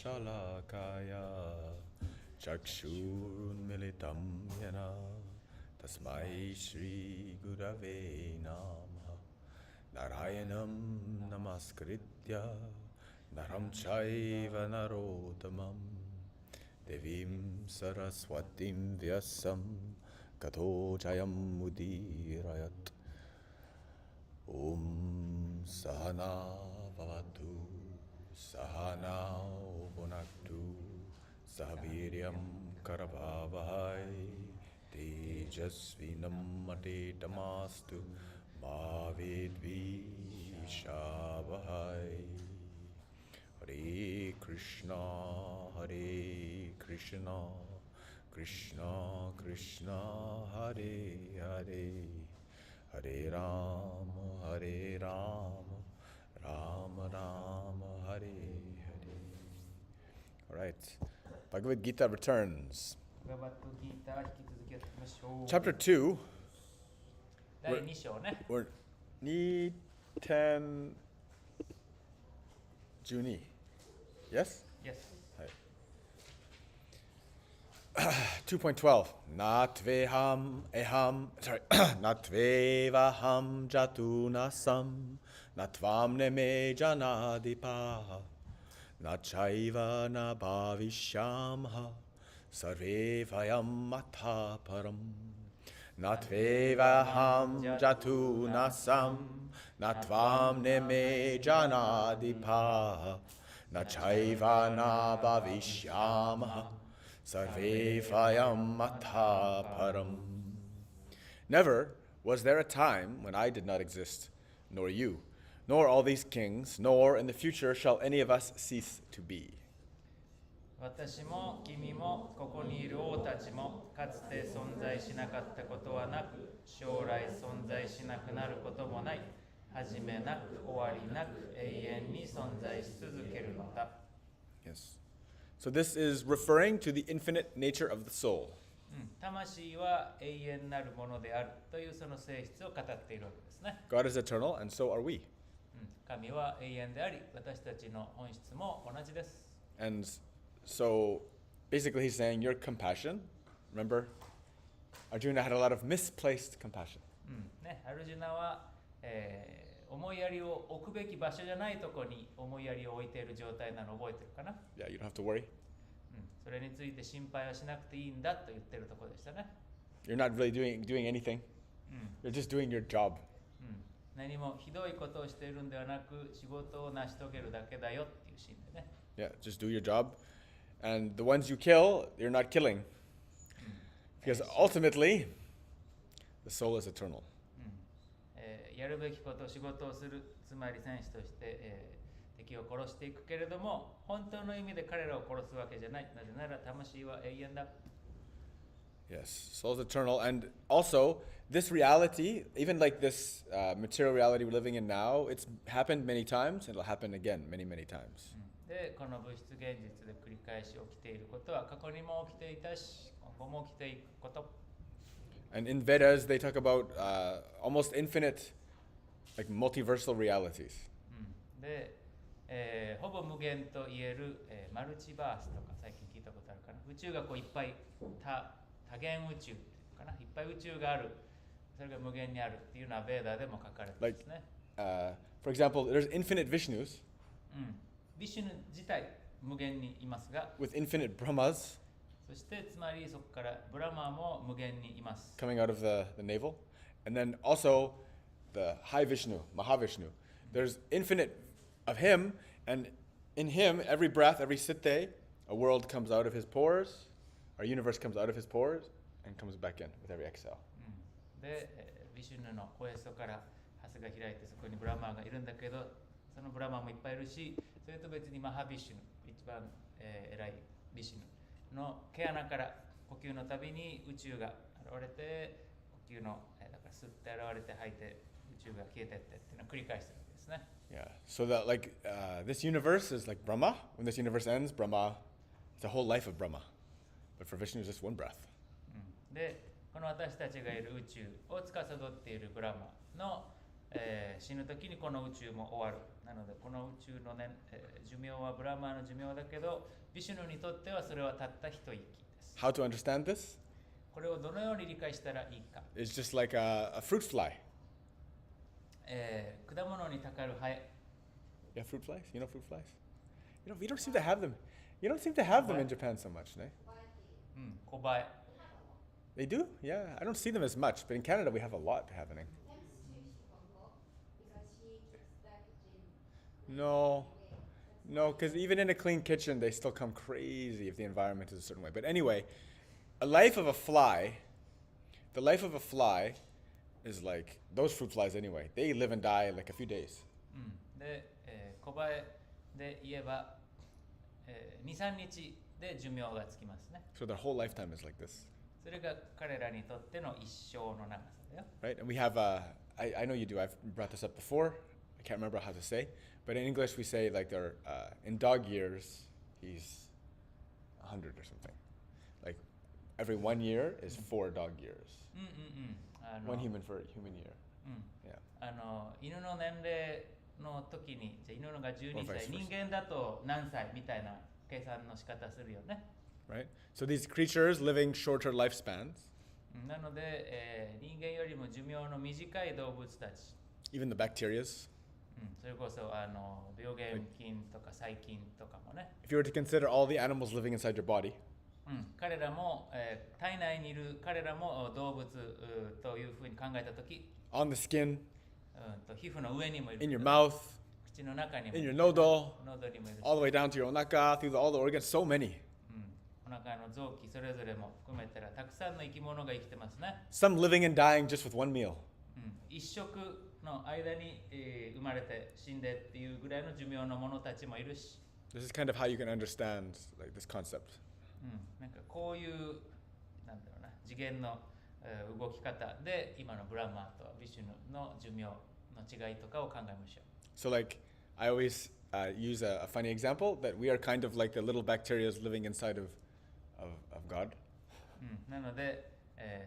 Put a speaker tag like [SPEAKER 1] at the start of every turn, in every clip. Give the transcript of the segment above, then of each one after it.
[SPEAKER 1] Shalakaya Chakshurmilitam Yana Tasmai Shri Gurave Namaha Narayanam Namaskritya Naram Chaiva Narotamam Devim Saraswatim Vyasam Kato Jayam Mudirayat Om Sahana Bhavatu Sahana Bhunaktu Sahaviryam Karavavahai Tejasvinam Matitamastu Mavidvi Shavahai Hare Krishna Krishna Krishna Hare Hare Hare Rama Rama Rama Hare Hare. All right. Bhagavad Gita returns. Chapter 2. We're ni ten Juni. Yes?
[SPEAKER 2] Yes.
[SPEAKER 1] 2.12. Natvevaham jatunasam natvam neme janadipaha nachaiva na bhavishyamha sarve vayam mathaparam natvevaham jatunasam natvam neme janadipaha nachaiva na bhavishyamha Sarve Vayam Mathaparam. Never was there a time when I did not exist, nor you, nor all these kings, nor in the future shall any of us cease to be.
[SPEAKER 2] 私も君もここにいる王たちもかつて存在しなかったことはなく、将来存在しなくなることもない、始めなく終わりなく永遠に存在し続けるのだ。
[SPEAKER 1] Yes. So this is referring to the infinite nature of the soul.
[SPEAKER 2] 魂は永遠なるものであるというその性質を語っているわけですね。
[SPEAKER 1] God is eternal, and so are we.
[SPEAKER 2] 神は永遠であり、私たちの本質も同じです。
[SPEAKER 1] And so basically he's saying your compassion, remember, Arjuna had a lot of misplaced compassion.
[SPEAKER 2] アルジュナは、思いやりを置くべき場所じゃないところに思いやりを置いている状態なのを覚えてるかな。
[SPEAKER 1] Yeah, you don't have to worry.
[SPEAKER 2] それについて心配はしなくていいんだと言ってるところでしたね。
[SPEAKER 1] You're not really doing anything. You're just doing your job.
[SPEAKER 2] 何もひどいことをしているんではなく、仕事を成し遂げるだけだよっていうシーンでね。
[SPEAKER 1] Yeah, just do your job. And the ones you kill, you're not killing. Because ultimately, the soul is eternal.
[SPEAKER 2] やるべきこと、仕事をする、つまり戦士として、敵を殺していくけれども、本当の意味で彼らを殺すわけじゃない。なぜなら魂は永遠だ。
[SPEAKER 1] Yes, soul is eternal. And also, this reality, even like this material reality we're living in now, it's happened many times, and it'll happen again many, many times.
[SPEAKER 2] で、この物質現実で繰り返し起きていることは過去にも起きていたし、今後も起きていくこと。
[SPEAKER 1] And in Vedas, they talk about almost infinite, like multiversal realities.
[SPEAKER 2] で、ほぼ無限と言える、マルチバースとか最近聞いたことあるかな。宇宙がこういっぱい多元宇宙っていうかな、いっぱい宇宙がある。それが無限にあるっていうのはベーダーでも書かれてますね。
[SPEAKER 1] For example, there's infinite Vishnus.
[SPEAKER 2] ビシュヌ自体無限にいますが、
[SPEAKER 1] with infinite Brahmas
[SPEAKER 2] そしてつまりそこからブラマーも無限にいます。
[SPEAKER 1] coming out of the navel. And then also the high Vishnu, Mahavishnu. There's infinite of him, and in him, every breath, every sitte, a world comes out of his pores, our universe comes out of his pores, and comes back in with every exhale.
[SPEAKER 2] で、ビシュヌのおへそからハスが開いてそこにブラマーがいるんだけど、そのブラマーもいっぱいいるし、それと別にマハビシュヌ、一番、偉いビシュヌの毛穴から呼吸のたびに宇宙が現れて、呼吸の、だから吸って現れて吐いて宇宙が消えてってっていうのを繰り返してるわけですね。
[SPEAKER 1] Yeah, so that like this universe is like Brahma. When this universe ends, Brahma, it's a whole life of Brahma. But for Vishnu, it's just one breath.
[SPEAKER 2] で、この私たちがいる宇宙を司っているブラマの、死ぬ時にこの宇宙も終わるっなのでこの宇宙の、ね寿命はブラマーの寿命だけど、ビシュヌにとってはそれはたった一息です。
[SPEAKER 1] How to understand this?
[SPEAKER 2] これをどのように理解したらいいか。
[SPEAKER 1] It's just like a fruit fly.
[SPEAKER 2] 果物にたかるハエ。
[SPEAKER 1] Yeah, fruit flies? You know fruit flies? We don't seem to have them. You don't seem to have them in Japan so much, no?
[SPEAKER 2] 小バエ。
[SPEAKER 1] They do? Yeah, I don't see them as much, but in Canada we have a lot happening. No, because even in a clean kitchen, they still come crazy if the environment is a certain way. But anyway, the life of a fly is like those fruit flies anyway. They live and die in like a few days.
[SPEAKER 2] で、小バエで言えば、2、3日で寿命がつきますね。
[SPEAKER 1] So their whole lifetime is like this.
[SPEAKER 2] それが彼らにとっての一生の長さだよ。
[SPEAKER 1] Right? And we have, I know you do, I've brought this up before. I can't remember how to say. But in English, we say like they're, in dog years, he's 100 or something. Like every 1 year is 4 dog years. One human for a human year. Yeah.
[SPEAKER 2] 犬の年齢の時に、じゃあ犬のが12
[SPEAKER 1] Or
[SPEAKER 2] 歳、
[SPEAKER 1] vice versa.
[SPEAKER 2] 人間だと何歳みたいな計算の仕方するよね。
[SPEAKER 1] Right? So these creatures living shorter lifespans,
[SPEAKER 2] なので、人間よりも寿命の短い動物たち、
[SPEAKER 1] even the bacterias.
[SPEAKER 2] それこそ病原菌とか細菌とかもね、
[SPEAKER 1] If you were to consider all the animals living inside your body,
[SPEAKER 2] 彼らも、体内にいる彼らも動物というふうに考えたとき、
[SPEAKER 1] on the skin,
[SPEAKER 2] 皮膚の上にもいる、
[SPEAKER 1] in your mouth,
[SPEAKER 2] 口の中にもい
[SPEAKER 1] in
[SPEAKER 2] る、
[SPEAKER 1] your nodo,
[SPEAKER 2] 喉にもいるし、
[SPEAKER 1] all the way down to your onaka, through all the organs, so many.
[SPEAKER 2] お腹の臓器それぞれも含めたらたくさんの生き物が生きてますね。
[SPEAKER 1] Some living and dying just with one meal.
[SPEAKER 2] 一食の間に、生まれて死んでっていうぐらいの寿命の者たちもいるし、
[SPEAKER 1] This is kind of how you can understand like this concept.
[SPEAKER 2] なんかこういうなんだろうな次元の、動き方で今のブラマーとビシュヌの寿命の違いとかを考えましょう。
[SPEAKER 1] So like I always use a funny example that we are kind of like the little bacteria living inside of God.
[SPEAKER 2] なので、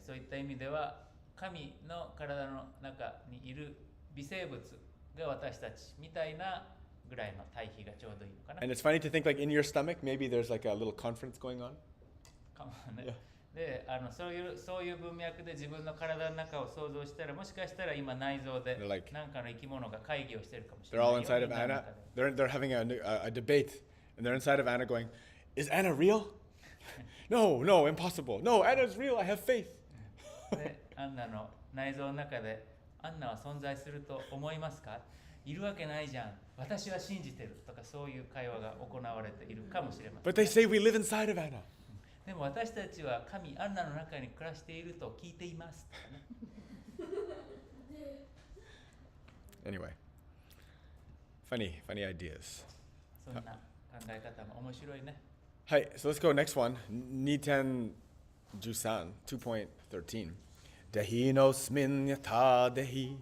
[SPEAKER 2] そういった意味では神の体の中にいる微生物が私たちみたいなぐらいの対比がちょうどいいのかな。
[SPEAKER 1] And it's funny to think like in your stomach, maybe there's like a little conference going on.
[SPEAKER 2] かもね。で、そういう文脈で自分の体の中を想像したら、もしかしたら今内臓で
[SPEAKER 1] Like-
[SPEAKER 2] 何かの生き物が会議をしてるかもしれ
[SPEAKER 1] They're
[SPEAKER 2] ない
[SPEAKER 1] all
[SPEAKER 2] よ。
[SPEAKER 1] inside of
[SPEAKER 2] みんなの
[SPEAKER 1] Anna.
[SPEAKER 2] 中で
[SPEAKER 1] They're having a debate, and they're inside of Anna going, "Is Anna real? No, no, impossible. No, Anna's real. I have faith."
[SPEAKER 2] でアンナの内臓の中で、アンナは存在すると思いますか？いるわけないじゃん。私は信じてるとかそういう会話が行われているかもしれません。
[SPEAKER 1] But they say we live inside of Anna.
[SPEAKER 2] でも私たちは神アンナの中に暮らしていると聞いています。
[SPEAKER 1] Anyway, funny ideas.
[SPEAKER 2] そんな考え方も面白いね。
[SPEAKER 1] Hi, so let's go next one. Niten Jusan 2.13. Dehi no smin yata dehi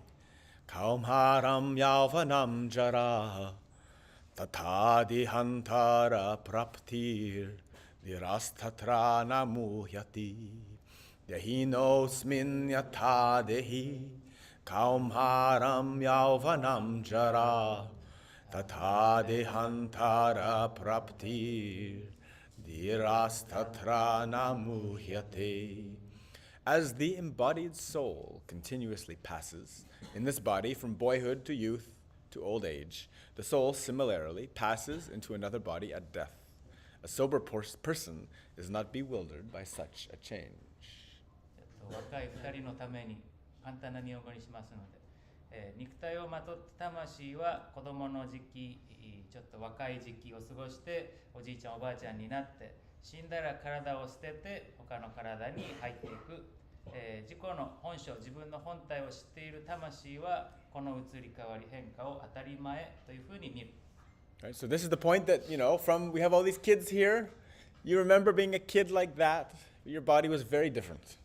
[SPEAKER 1] kaumharam yauvanam jara tatadi hantara praptir dirastatra namuhyati. Dehi no smin yata dehi kaumharam yauvanam jara tatadi hantara praptir Dirastatra namuhyate. As the embodied soul continuously passes in this body from boyhood to youth to old age, the soul similarly passes into another body at death. A sober person is not bewildered by such a change.
[SPEAKER 2] 若い2人のために簡単な日本語にしますので、肉体をまとった魂は子供の時期、ちょっと若い時期を過ごしておじいちゃんおばあちゃんになって死んだら体を捨てて他の体に入っていく、自己の本性自分の本体を知っている魂はこの移り変わり変化を当たり前というふうに見る。
[SPEAKER 1] Right, so this is the point that, from we have all these kids here. You remember being a kid like that. Your body was very different.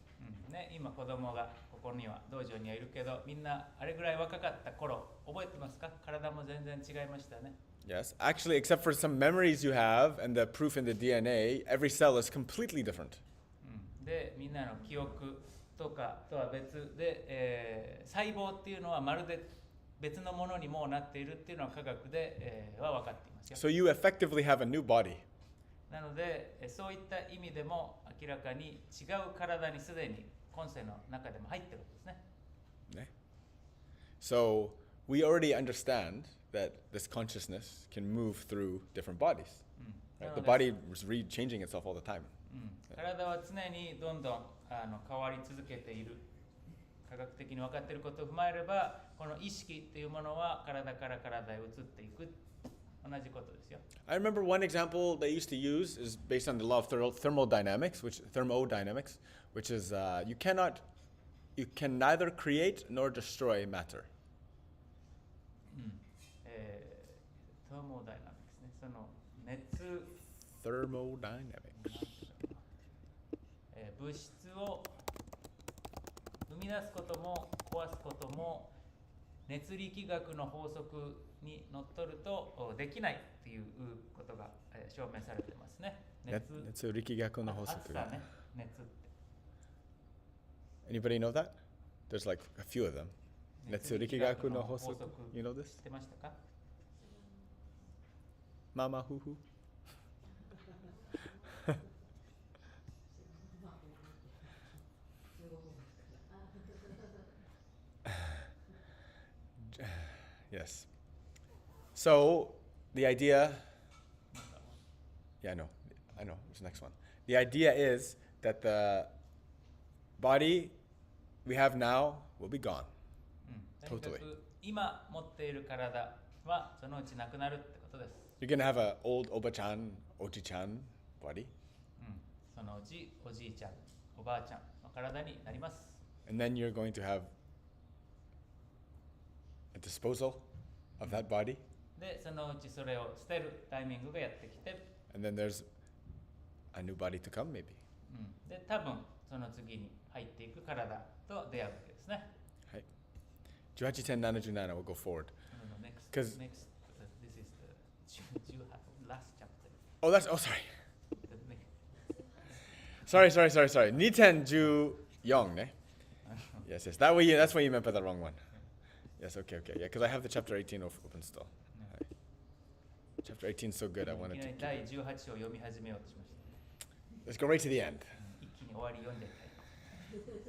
[SPEAKER 2] ね、今子供がここには道場にはいるけどみんなあれぐらい若かった頃覚えてますか？体も全然違いましたね。
[SPEAKER 1] Yes, actually, except for some memories you have and the proof in the DNA, every cell is completely different.
[SPEAKER 2] で、みんなの記憶とかとは別で、細胞っていうのはまるで別のものにもうなっているっていうのは科学で、は分かっていますよ。
[SPEAKER 1] So you effectively have a new body.
[SPEAKER 2] なので、そういった意味でも明らかに違う体にすでに今世の中でも入っているわけですね。
[SPEAKER 1] Ne? So we already understand that this consciousness can move through different bodies. Right? The body is changing itself all the time.
[SPEAKER 2] 体は常にどんどん変わり続けている。科学的に分かっていることを踏まえれば、この意識というものは体から体へ移っていく。同じことですよ。
[SPEAKER 1] I remember one example they used to use is based on the law of thermodynamics, which is you can neither create nor destroy matter.
[SPEAKER 2] トーモダイナミクスね。その熱
[SPEAKER 1] Thermodynamics.
[SPEAKER 2] 物質を生み出すことも壊すことも熱力学の法則にのっとるとできないということが証明されてますね。
[SPEAKER 1] 熱力学の法則。
[SPEAKER 2] 暑さね、熱って。
[SPEAKER 1] Anybody know that? There's like a few of them. 熱力学の法則。You know this?
[SPEAKER 2] 知ってましたか？
[SPEAKER 1] ママ夫婦。Yes. So the idea, yeah, I know. What's the next one? The idea is that the body we have now will be gone. Totally.
[SPEAKER 2] 今持っている体はそのうちなくなるってことです。
[SPEAKER 1] You're gonna have an old Oba-chan, Oji-chan body.
[SPEAKER 2] そのうちおじいちゃん、おばあちゃんの体になります。
[SPEAKER 1] And then you're going to have a disposal of that body.
[SPEAKER 2] で、そのうちそれを捨てるタイミングがやってきて、
[SPEAKER 1] And then there's a new body to come, maybe.
[SPEAKER 2] で、多分その次に入っていく体と出会うわけですね。
[SPEAKER 1] はい。18:10:77 will go forward.
[SPEAKER 2] Next, this is the last chapter.
[SPEAKER 1] Oh, sorry. 2:10:14, ne? Yes. That's what you meant by the wrong one. Yes, okay. Yeah, because I have the chapter 18 open still. Chapter 18 is so good, I wanted to.
[SPEAKER 2] 第18章を読み始めようとしました。
[SPEAKER 1] Let's go right to the end.
[SPEAKER 2] 一気に終わり読んでいきたい。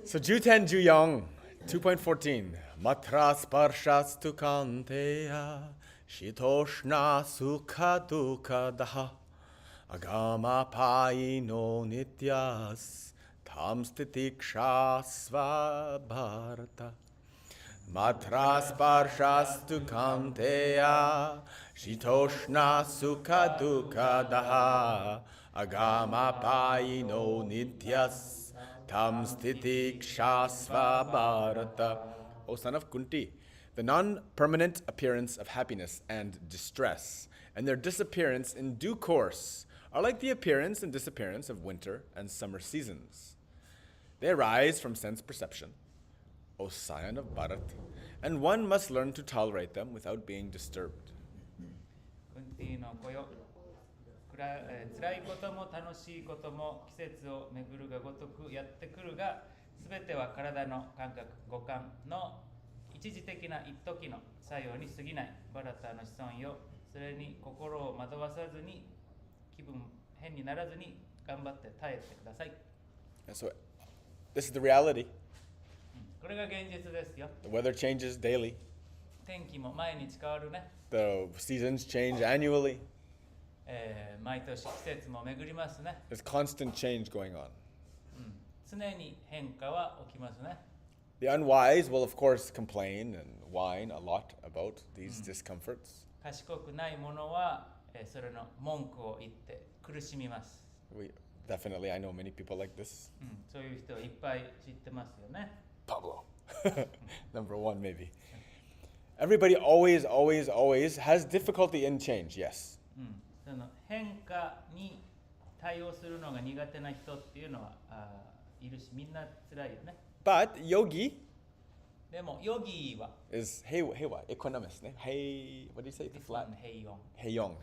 [SPEAKER 1] So 10:14, 2.14. Matras parshastu kanteya, shitoshna sukha dukkha daha, agama pai no nityas, tam stitikshasva bharata. Matras parshastu kanteya, shitoshna sukha dukkha daha, agama pai no nityas, tam stitikshasva bharata. O son of Kunti, the non-permanent appearance of happiness and distress, and their disappearance in due course, are like the appearance and disappearance of winter and summer seasons. They arise from sense perception, O scion of Bharat, and one must learn to tolerate them without being disturbed.
[SPEAKER 2] クンティの子よ、辛いことも楽しいことも季節を巡るがごとくやってくるが、すべては体の感覚、五感の一時的な一時の作用に過ぎない。バラターの子孫よ、それに心を惑わさずに、気分変にならずに頑張って耐えてください。
[SPEAKER 1] And so, this is the reality.
[SPEAKER 2] これが現実ですよ。
[SPEAKER 1] The weather changes daily.
[SPEAKER 2] 天気も毎日変わるね。
[SPEAKER 1] The seasons change annually.
[SPEAKER 2] 毎年季節も巡りますね。
[SPEAKER 1] There's constant change going on.
[SPEAKER 2] 常に変化は起きますね。
[SPEAKER 1] The unwise will, of course, complain and whine a lot about these discomforts.
[SPEAKER 2] 賢くない者は、それの文句を言って苦しみます。
[SPEAKER 1] Definitely, I know many people like this.
[SPEAKER 2] そういう人いっぱい知ってますよね。
[SPEAKER 1] Pablo. Number one, maybe. Everybody always has difficulty in change, yes.
[SPEAKER 2] その変化に対応するのが苦手な人っていうのはいるし、みんな辛いよね。
[SPEAKER 1] But yogi
[SPEAKER 2] でもヨギは
[SPEAKER 1] is heiwa, equanimous, ne? What do you say?
[SPEAKER 2] This
[SPEAKER 1] Flat.
[SPEAKER 2] one,
[SPEAKER 1] Heiyong.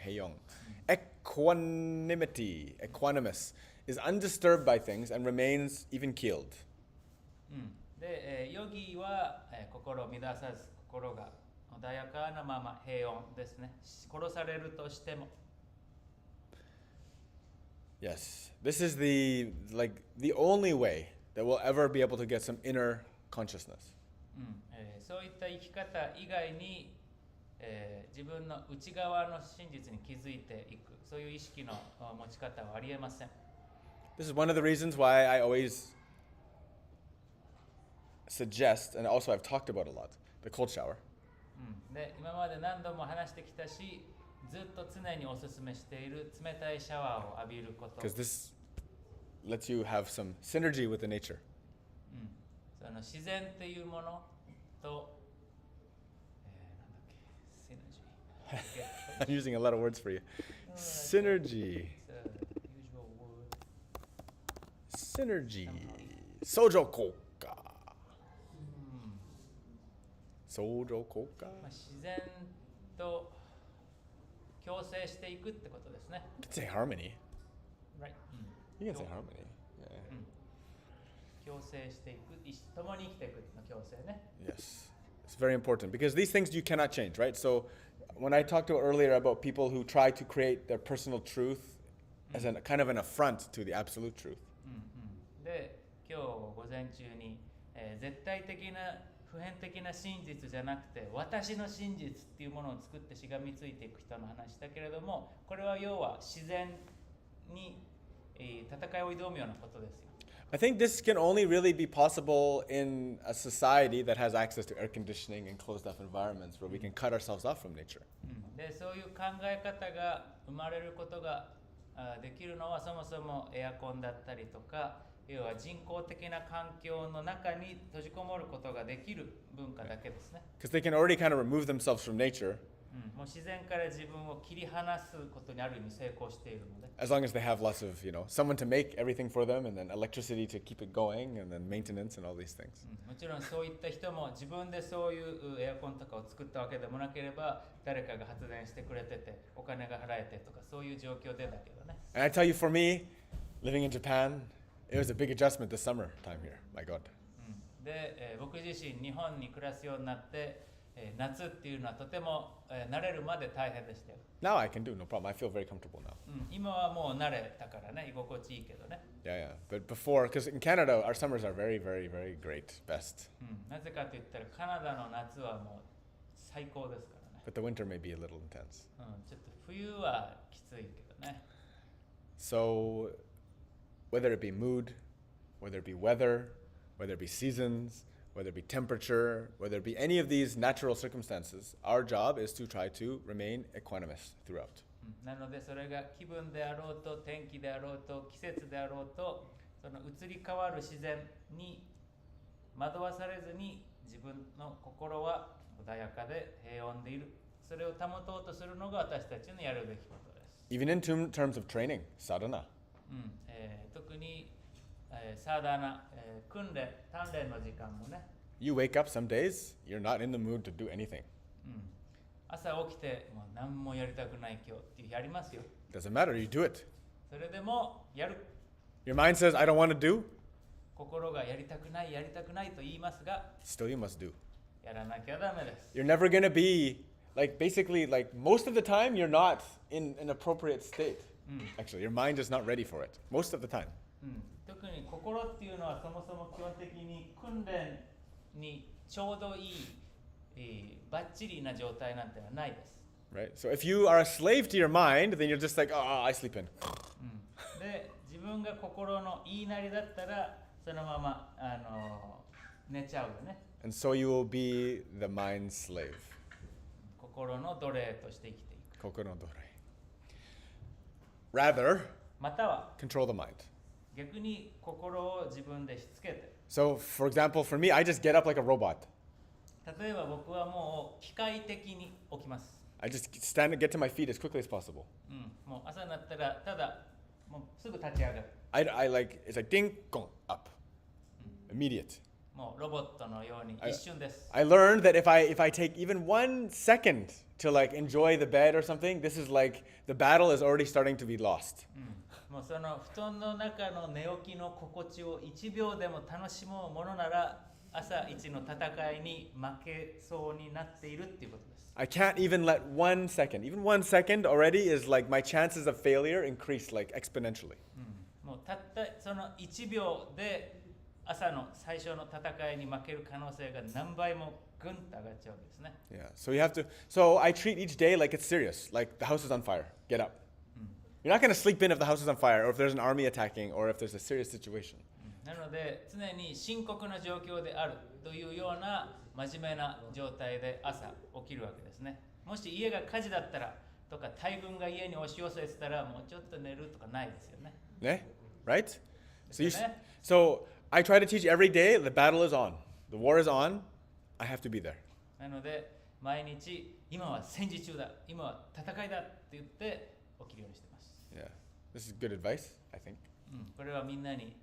[SPEAKER 1] Equanimity, equanimous, is undisturbed by things and remains even keeled.
[SPEAKER 2] で、ヨギは、心を乱さず、心が穏やかなまま平穏ですね。殺されるとしても。
[SPEAKER 1] Yes, this is the only way that we'll ever be able to get some inner consciousness.
[SPEAKER 2] そういった生き方以外に、自分の内側の真実に気づいていく、そういう意識の持ち方はありえません。
[SPEAKER 1] This is one of the reasons why I always suggest, and also I've talked about a lot, the cold shower.
[SPEAKER 2] で、今まで何度も話してきたし、ずっと常にお勧めしている冷たいシャワーを浴びること。
[SPEAKER 1] Because this lets you have some synergy with the nature.
[SPEAKER 2] その自然というものと、
[SPEAKER 1] I'm using a lot of words for you. Synergy. Synergy. Sojo koka. Sojo koka.
[SPEAKER 2] 自然と共生していくってことですね。
[SPEAKER 1] You can say harmony.
[SPEAKER 2] Right.
[SPEAKER 1] You can say harmony. Yeah.
[SPEAKER 2] 共生していく、共に生きていくの共生ね。
[SPEAKER 1] Yes. It's very important because these things you cannot change, right? So when I talked earlier about people who try to create their personal truth as a kind of an affront to the absolute truth.
[SPEAKER 2] で、今日午前中に、絶対的な普遍的な真実じゃなくて私の真実っていうものを作ってしがみついていく人の話だけれども、これは要は自然に、戦いを挑むようなことですよ。
[SPEAKER 1] I think this can only really be possible in a society that has access to air conditioning and closed off environments where we can cut ourselves off from nature.
[SPEAKER 2] で、そういう考え方が生まれることができるのはそもそもエアコンだったりとか、要は人工的な環境の中に閉じこもることができる文化だけですね。
[SPEAKER 1] Because they can already kind of remove themselves from nature
[SPEAKER 2] もう自然から自分を切り離すことにある意味成功しているので。
[SPEAKER 1] as long as they have lots of, someone to make everything for them and then electricity to keep it going and then maintenance and all these things.
[SPEAKER 2] もちろんそういった人も自分でそういうエアコンとかを作ったわけでもなければ誰かが発電してくれててお金が払えてとかそういう状況でだけどね。
[SPEAKER 1] And I tell you, for me, living in Japan, it was a big adjustment this summer time here. My God.
[SPEAKER 2] で、僕自身日本に暮らすようになって、夏っていうのはとても、慣れるまで大変でしたよ。
[SPEAKER 1] Now I can do no problem. I feel very comfortable now.
[SPEAKER 2] 今はもう慣れたからね、居心地いいけどね。
[SPEAKER 1] Yeah. But before, because in Canada, our summers are very, very, very great, best.
[SPEAKER 2] なぜかと言ったらカナダの夏はもう最高ですからね。
[SPEAKER 1] But the winter may be a little intense.
[SPEAKER 2] ちょっと冬はきついけどね。
[SPEAKER 1] So, whether it be mood, whether it be weather, whether it be seasons, whether it be temperature, whether it be any of these natural circumstances, our job is to try to remain equanimous throughout.
[SPEAKER 2] なのでそれが気分であろうと天気であろうと季節であろうとその移り変わる自然に惑わされずに自分の心は穏やかで平穏でいる。それを保とうとするのが私たちのやるべきことです。
[SPEAKER 1] Even in terms of training, sadhana.
[SPEAKER 2] 特に、サーダーナ、訓練、鍛錬の時間もね。
[SPEAKER 1] You wake up some days, you're not in the mood to do anything.
[SPEAKER 2] 朝起きてもう何もやりたくない今日っていうやりますよ。
[SPEAKER 1] Doesn't matter, you do it.
[SPEAKER 2] それでもやる。
[SPEAKER 1] Your mind says, I don't want to do.
[SPEAKER 2] 心がやりたくないやりたくないと言いますが、
[SPEAKER 1] Still you must do.
[SPEAKER 2] やらなきゃダメです。
[SPEAKER 1] You're never going to be, basically, most of the time, you're not in an appropriate state. Actually, your mind is not ready for it. Most of the time.
[SPEAKER 2] 特に心っていうのはそもそも基本的に訓練にちょうどいい、バッチリな状態なんてのはないです。
[SPEAKER 1] Right? So if you are a slave to your mind, then you're just like, oh, I sleep in.
[SPEAKER 2] で、自分が心の言いなりだったら、そのまま、寝ちゃうよね。
[SPEAKER 1] And so you will be the mind's slave.
[SPEAKER 2] 心の奴隷として生きていく。
[SPEAKER 1] Kokoro no dorei. Rather,
[SPEAKER 2] または
[SPEAKER 1] control the mind.
[SPEAKER 2] 逆に心を自分でしつけて。
[SPEAKER 1] So, for example, for me, I just get up like a robot.
[SPEAKER 2] 例えば僕はもう機械的に起きます。
[SPEAKER 1] I just stand and get to my feet as quickly as possible.
[SPEAKER 2] もう朝になったらただもうすぐ立ち上がる。
[SPEAKER 1] It's like ding, gong, up. Immediate.
[SPEAKER 2] もうロボットのように一瞬です。
[SPEAKER 1] I learned that if I take even 1 second to enjoy the bed or something, this is like the battle is already starting to be lost.
[SPEAKER 2] もうその布団の中の寝起きの心地を1秒でも楽しもうものなら朝一の戦いに負けそうになっているっていうことです。
[SPEAKER 1] I can't even let 1 second, even 1 second already is like my chances of failure increase like exponentially.
[SPEAKER 2] もうたったその1秒で朝の最初の戦いに負ける可能性が何倍もぐんと上がっちゃうんですね。
[SPEAKER 1] Yeah, so you have to, so I treat each day like it's serious, like the house is on fire, get up. You're not going to sleep in if the house is on fire or if there's an army attacking or if there's a serious situation.
[SPEAKER 2] なので常に深刻な状況であるというような真面目な状態で朝起きるわけですね。もし家が火事だったらとか大軍が家に押し寄せてたらもうちょっと寝るとかないですよね。
[SPEAKER 1] Yeah, right? So I try to teach every day the battle is on. The war is on. I have to be there.
[SPEAKER 2] なので毎日今は戦時中だ、今は戦いだって言って起きるようにしてます。
[SPEAKER 1] Yeah, this is good advice, I think.
[SPEAKER 2] これはみんなに、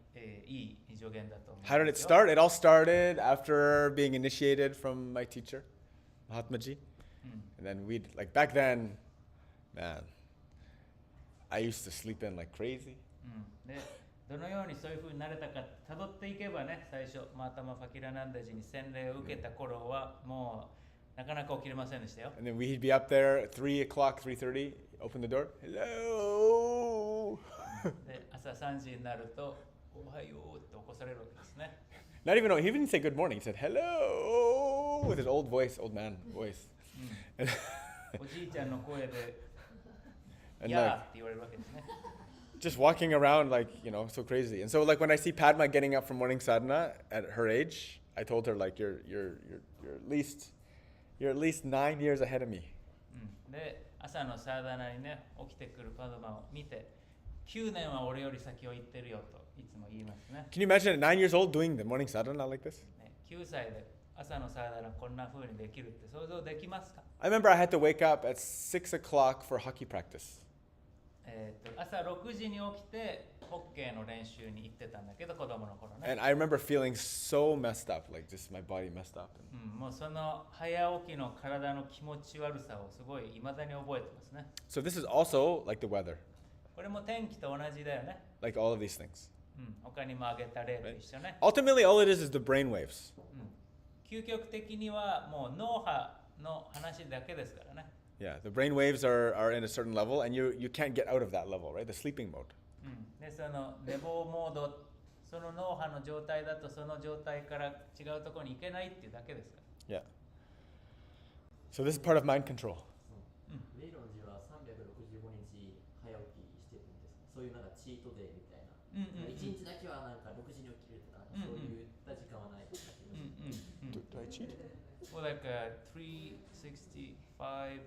[SPEAKER 2] いい助言だと思います。
[SPEAKER 1] How did it start? It all started after being initiated from my teacher, Mahatmaji. And then we'd, like back then, man, I used to sleep in like crazy.
[SPEAKER 2] でどのようにそういう風になれたかたどっていけばね、最初マータマ・ファキラナンダジに洗礼を受けた頃はもうなかなか起きれませんでしたよ。
[SPEAKER 1] And then we'd be up there at 3 o'clock, 3:30, open the door. Hello!
[SPEAKER 2] で朝3時になるとおはようって起こされるわけですね。
[SPEAKER 1] Not even know, he didn't say good morning, he said hello with his old voice, old man voice.
[SPEAKER 2] おじいちゃんの声で
[SPEAKER 1] And
[SPEAKER 2] やー
[SPEAKER 1] like,
[SPEAKER 2] って言われるわけですね。
[SPEAKER 1] just walking around like, you know, so crazy. And so like when I see Padma getting up from morning sadhana at her age, I told her like you're at least 9 years ahead of me.
[SPEAKER 2] で朝のサーダナにね起きてくるパドマを見て9年は俺より先を行ってるよといつも言いますね。
[SPEAKER 1] Can you imagine at 9 years old doing the morning sadhana like this?
[SPEAKER 2] 9歳で朝のサーダナこんな風にできるって想像できますか？
[SPEAKER 1] I remember I had to wake up at 6 o'clock for hockey practice.
[SPEAKER 2] 朝6時に起きてホッケーの練習に行ってたんだけど子供の頃ね。
[SPEAKER 1] And I remember feeling so messed up, like just my body messed up.
[SPEAKER 2] もうその早起きの体の気持ち悪さをすごい未だに覚えてますね。
[SPEAKER 1] So this is also like the weather,
[SPEAKER 2] これも天気と同じだよね。
[SPEAKER 1] like all of these things.
[SPEAKER 2] 他にも挙げた例と一緒ね。
[SPEAKER 1] Ultimately, all it is the brain waves.
[SPEAKER 2] 究極的にはもう脳波の話だけですからね。
[SPEAKER 1] Yeah, the brain waves are in a certain level, and you can't get out of that level, right? The sleeping mode.
[SPEAKER 2] でその寝坊モード、その脳波の状態だとその状態から違うところに行けないっていうだけですから。
[SPEAKER 1] Yeah. So this is part of mind control.
[SPEAKER 3] メイロンジは365日早起きしてるんですか？そういうなんかチートデイみたいな。1日だけはなんか6時に起きるとか、そういった時間はないとか。
[SPEAKER 1] Do I cheat?
[SPEAKER 2] Well, like 365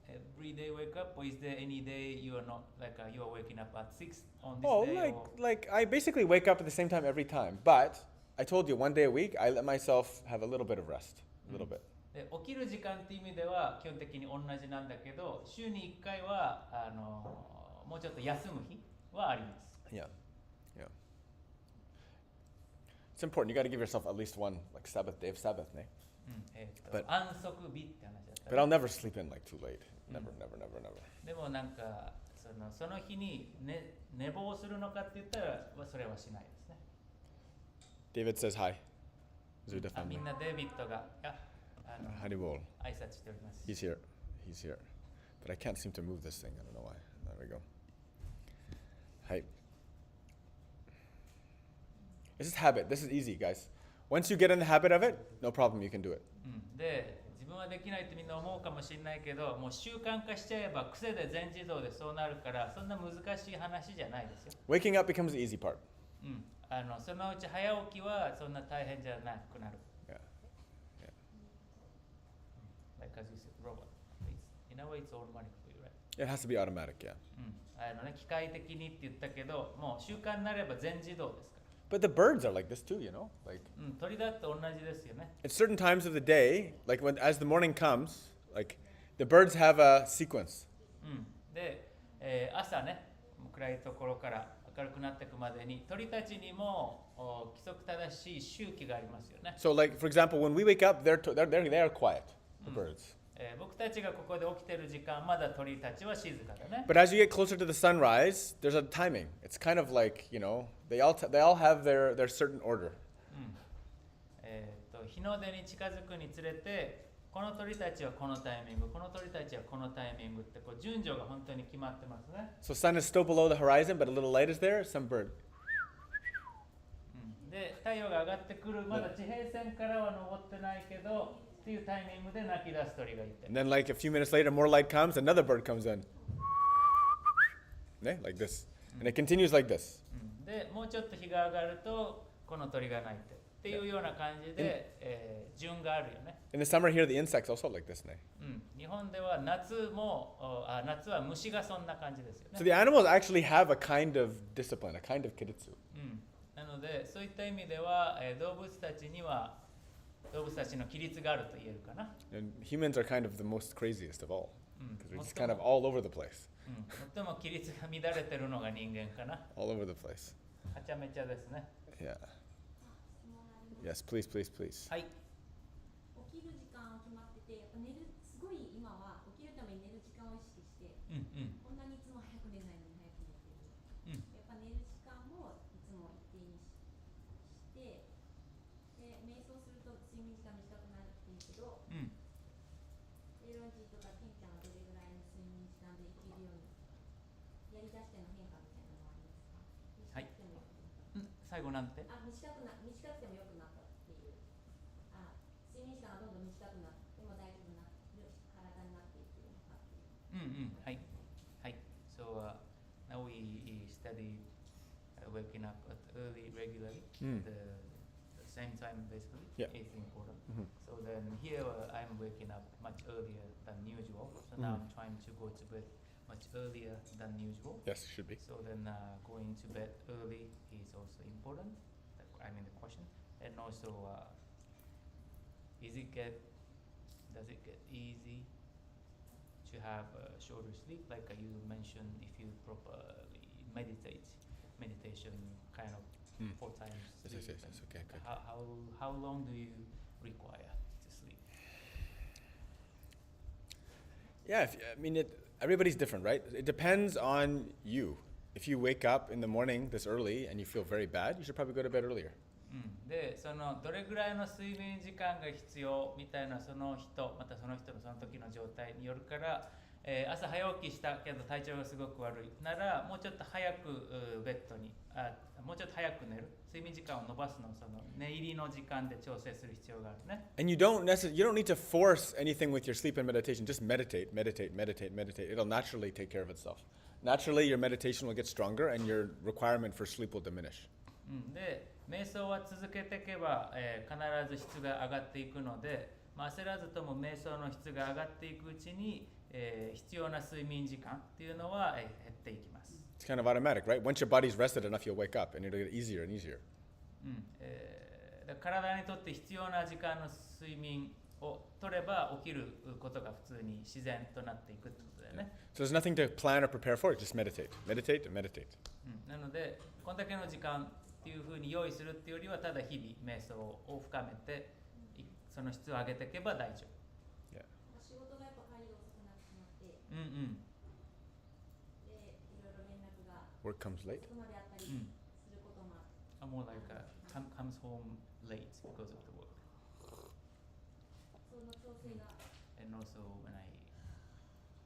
[SPEAKER 2] every day wake up, or is there any day you are not you are waking up at 6 on this day?
[SPEAKER 1] Like I basically wake up at the same time every time, but I told you 1 day a week I let myself have a little bit of rest, a little bit.
[SPEAKER 2] で起きる時間っていう意味では基本的に同じなんだけど、週に1回はもうちょっと休む日はあります。
[SPEAKER 1] Yeah, yeah. It's important. You got to give yourself at least one like Sabbath day of Sabbath, eh?
[SPEAKER 2] 安息日って話だった。
[SPEAKER 1] But I'll never sleep in like too late. Never.
[SPEAKER 2] でもなんかその日に、寝坊するのかって言ったらそれはしないですね。
[SPEAKER 1] David says hi. Zuda
[SPEAKER 2] み
[SPEAKER 1] family.
[SPEAKER 2] んなデイビッドが
[SPEAKER 1] Haribol.
[SPEAKER 2] 挨拶しております。
[SPEAKER 1] He's here. But I can't seem to move this thing. I don't know why. There we go. Hi. This is habit. This is easy, guys. Once you get in the habit of it, no problem. You can do it.
[SPEAKER 2] で自分はできないってみんな思うかもしれないけど、もう習慣化しちゃえば癖で全自動でそうなるから、そんな難しい話じゃないですよ。
[SPEAKER 1] Waking up becomes the easy part.
[SPEAKER 2] そのうち早起きはそんな大変じゃなくなる。
[SPEAKER 1] Yeah.
[SPEAKER 2] Like as you said, robot. In a way, it's automatic for you, right?
[SPEAKER 1] It has to be automatic, yeah.
[SPEAKER 2] 機械的にって言ったけど、もう習慣になれば全自動ですから。
[SPEAKER 1] But the birds are like this too, you know? Like
[SPEAKER 2] 鳥だって同じですよね。
[SPEAKER 1] at certain times of the day, like as the morning comes, like the birds have a sequence.
[SPEAKER 2] で、朝ね、暗いところから明るくなっていくまでに鳥たちにも規則正しい周期がありますよね。
[SPEAKER 1] So like for example, when we wake up, they are quiet, the birds.
[SPEAKER 2] 僕たちがここで起きてる時間、まだ鳥たちは静かだね。
[SPEAKER 1] But as you get closer to the sunrise, there's a timing. It's kind of like, you know, they all have their certain order.
[SPEAKER 2] 日の出に近づくにつれてこの鳥たちはこのタイミング、この鳥たちはこのタイミングってこう順序が本当に決まってますね。
[SPEAKER 1] So sun is still below the horizon, but a little light is there. Some bird.
[SPEAKER 2] で太陽が上がってくるまだ地平線からは昇ってないけどっていうタイミングで鳴き出す鳥がいて。
[SPEAKER 1] And then, like a few minutes later, more light comes. Another bird comes in. Like this, and it continues like this.
[SPEAKER 2] でもうちょっと日が上がるとこの鳥が鳴いてっていうような感じで、順があるよね。
[SPEAKER 1] In the summer here, the insects also like this.
[SPEAKER 2] 日本では夏は虫がそんな感じですよね。
[SPEAKER 1] So the animals actually have a kind of discipline, a kind of kiritsu.
[SPEAKER 2] なのでそういった意味では、動物たちには動物たちの規律があると言えるかな。
[SPEAKER 1] And humans are kind of the most craziest of all, because we're just kind of all over the place.
[SPEAKER 2] 最も規律が乱れてるのが人間かな。
[SPEAKER 1] All over the place.
[SPEAKER 2] はちゃめちゃですね。
[SPEAKER 1] Yeah. Yes, please, please, please.
[SPEAKER 2] はい。
[SPEAKER 4] 起きる時間決まってて、やっぱ寝るすごい今は起きるために寝る時間を意識して、こんなにいつも早く寝ないのに早く寝てる。やっぱ寝る時間もいつも一定にして、で瞑想すると睡眠時間短くなるっていうけど、エロジーとかケンちゃんはどれぐらいの睡眠時間で生きるようにやりだしての変化みたいなのはありますか？短くてもよくなった。
[SPEAKER 2] 最後なんて？
[SPEAKER 4] 短くてもよくなったっていう。睡眠時間がどんどん短くなっても大丈夫な体になっていくのかっていう。
[SPEAKER 2] はい。はい。So now we study waking up early regularly. The same time basically is important. So then here I'm waking up much earlier than usual. So now I'm trying to go to bed much earlier than usual.
[SPEAKER 1] Yes, should be.
[SPEAKER 2] So then going to bed early is also important. I mean the question. And also does it get easy to have a shorter sleep? Like you mentioned, if you properly meditation kind of 4 times.
[SPEAKER 1] Yes, okay, good.
[SPEAKER 2] How long do you require to sleep?
[SPEAKER 1] Yeah, everybody's different, right? It depends on you. If you wake up in the morning this early and you feel very bad, you should probably go to bed earlier.
[SPEAKER 2] で、そのどれぐらいの睡眠時間が必要みたいなその人、またその人のその時の状態によるから、朝早起きしたけど体調がすごく悪いならもうちょっと早くベッドにもうちょっと早く寝る睡眠時間を伸ばすのその寝入りの時間で調整する必要があるね。
[SPEAKER 1] And you don't need to force anything with your sleep and meditation. Just meditate. It'll naturally take care of itself. Naturally, your meditation will get stronger and your requirement for sleep will diminish.
[SPEAKER 2] で、瞑想は続けていけば、必ず質が上がっていくので、焦らずとも瞑想の質が上がっていくうちに、必要な睡眠時間っていうのは、減っていきます。
[SPEAKER 1] It's kind of automatic, right? Once your body's rested enough, you'll wake up and it'll get easier and easier.
[SPEAKER 2] 体にとって必要な時間の睡眠を取れば起きることが普通に自然となっていくってことだよね。
[SPEAKER 1] So there's nothing to plan or prepare for. Just meditate. Meditate and meditate.
[SPEAKER 2] なので、こんだけの時間っていうふうに用意するっていうよりはただ日々瞑想を深めてその質を上げていけば大丈夫。
[SPEAKER 4] 仕事がやっぱ帰りが遅くなってしまって、でいろいろ連絡が
[SPEAKER 1] Work comes late.
[SPEAKER 4] 遅くまであったりすることもある。
[SPEAKER 2] More like comes home late because of the work.
[SPEAKER 4] その調整が。
[SPEAKER 2] And also when I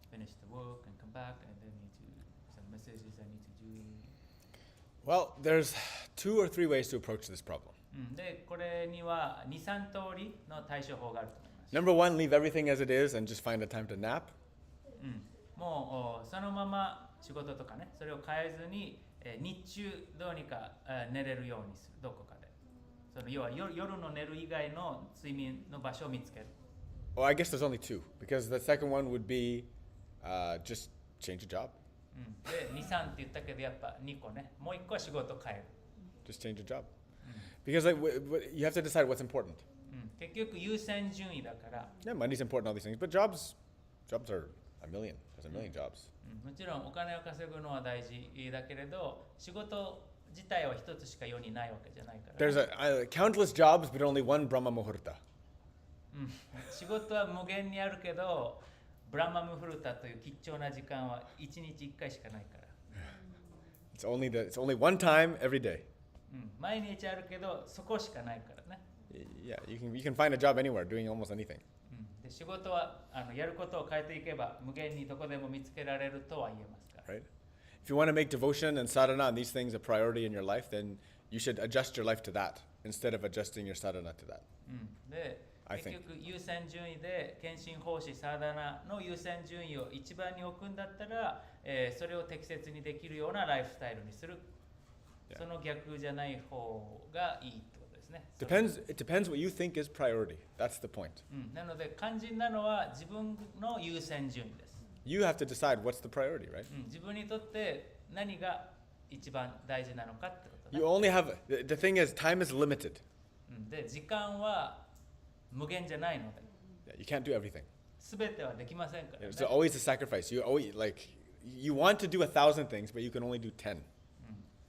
[SPEAKER 2] finish the work and come back and then need to some messages I need to do.
[SPEAKER 1] Well, there's 2 or 3 ways to approach this problem.
[SPEAKER 2] で、これには2、3通りの対処法があると思います。
[SPEAKER 1] Number 1, leave everything as it is and just find a time to nap.
[SPEAKER 2] もうそのまま仕事とかね、それを変えずに日中どうにか寝れるようにする、どこかで。その要は夜の寝る以外の睡眠の場所を見つける。
[SPEAKER 1] Oh, I guess there's only 2 because the second one would be just change a job.
[SPEAKER 2] で、2、3って言ったけどやっぱ2個ね、もう1個は仕事を変える。
[SPEAKER 1] Just change a job. Because you have to decide what's important.
[SPEAKER 2] 結局優先順位だから。
[SPEAKER 1] Yeah, money's important, all these things, but jobs are a million. There's a million jobs.
[SPEAKER 2] もちろんお金を稼ぐのは大事だけれど、仕事自体は一つしか世にないわけじゃないから。
[SPEAKER 1] There's countless jobs, but only one Brahma Muhurta.
[SPEAKER 2] 仕事は無限にあるけど、ブラマムフルタという貴重な時間は1日1回しかないから。
[SPEAKER 1] It's only one time every day.
[SPEAKER 2] 毎日あるけどそこしかないからね。
[SPEAKER 1] Yeah, you can find a job anywhere, doing almost anything.
[SPEAKER 2] で仕事はやることを変えていけば無限にどこでも見つけられるとは言えますから。
[SPEAKER 1] Right? If you want to make devotion and sadhana and these things a priority in your life, then you should adjust your life to that instead of adjusting your sadhana to that.
[SPEAKER 2] で、結局優先順位で献身奉仕サーダナの優先順位を一番に置くんだったら、それを適切にできるようなライフスタイルにする。その逆じゃない方がいいってことですね。
[SPEAKER 1] It depends what you think is priority. That's the point.
[SPEAKER 2] なので肝心なのは自分の優先順位です。
[SPEAKER 1] You have to decide what's the priority, right?
[SPEAKER 2] 自分にとって何が一番大事なのかってことね。
[SPEAKER 1] You only have the thing is time is limited.
[SPEAKER 2] で時間は無限じゃないので。
[SPEAKER 1] Yeah, you can't do everything.
[SPEAKER 2] すべてはできませんからね。
[SPEAKER 1] It's always a sacrifice. You always you want to do 1,000 things, but you can only do 10.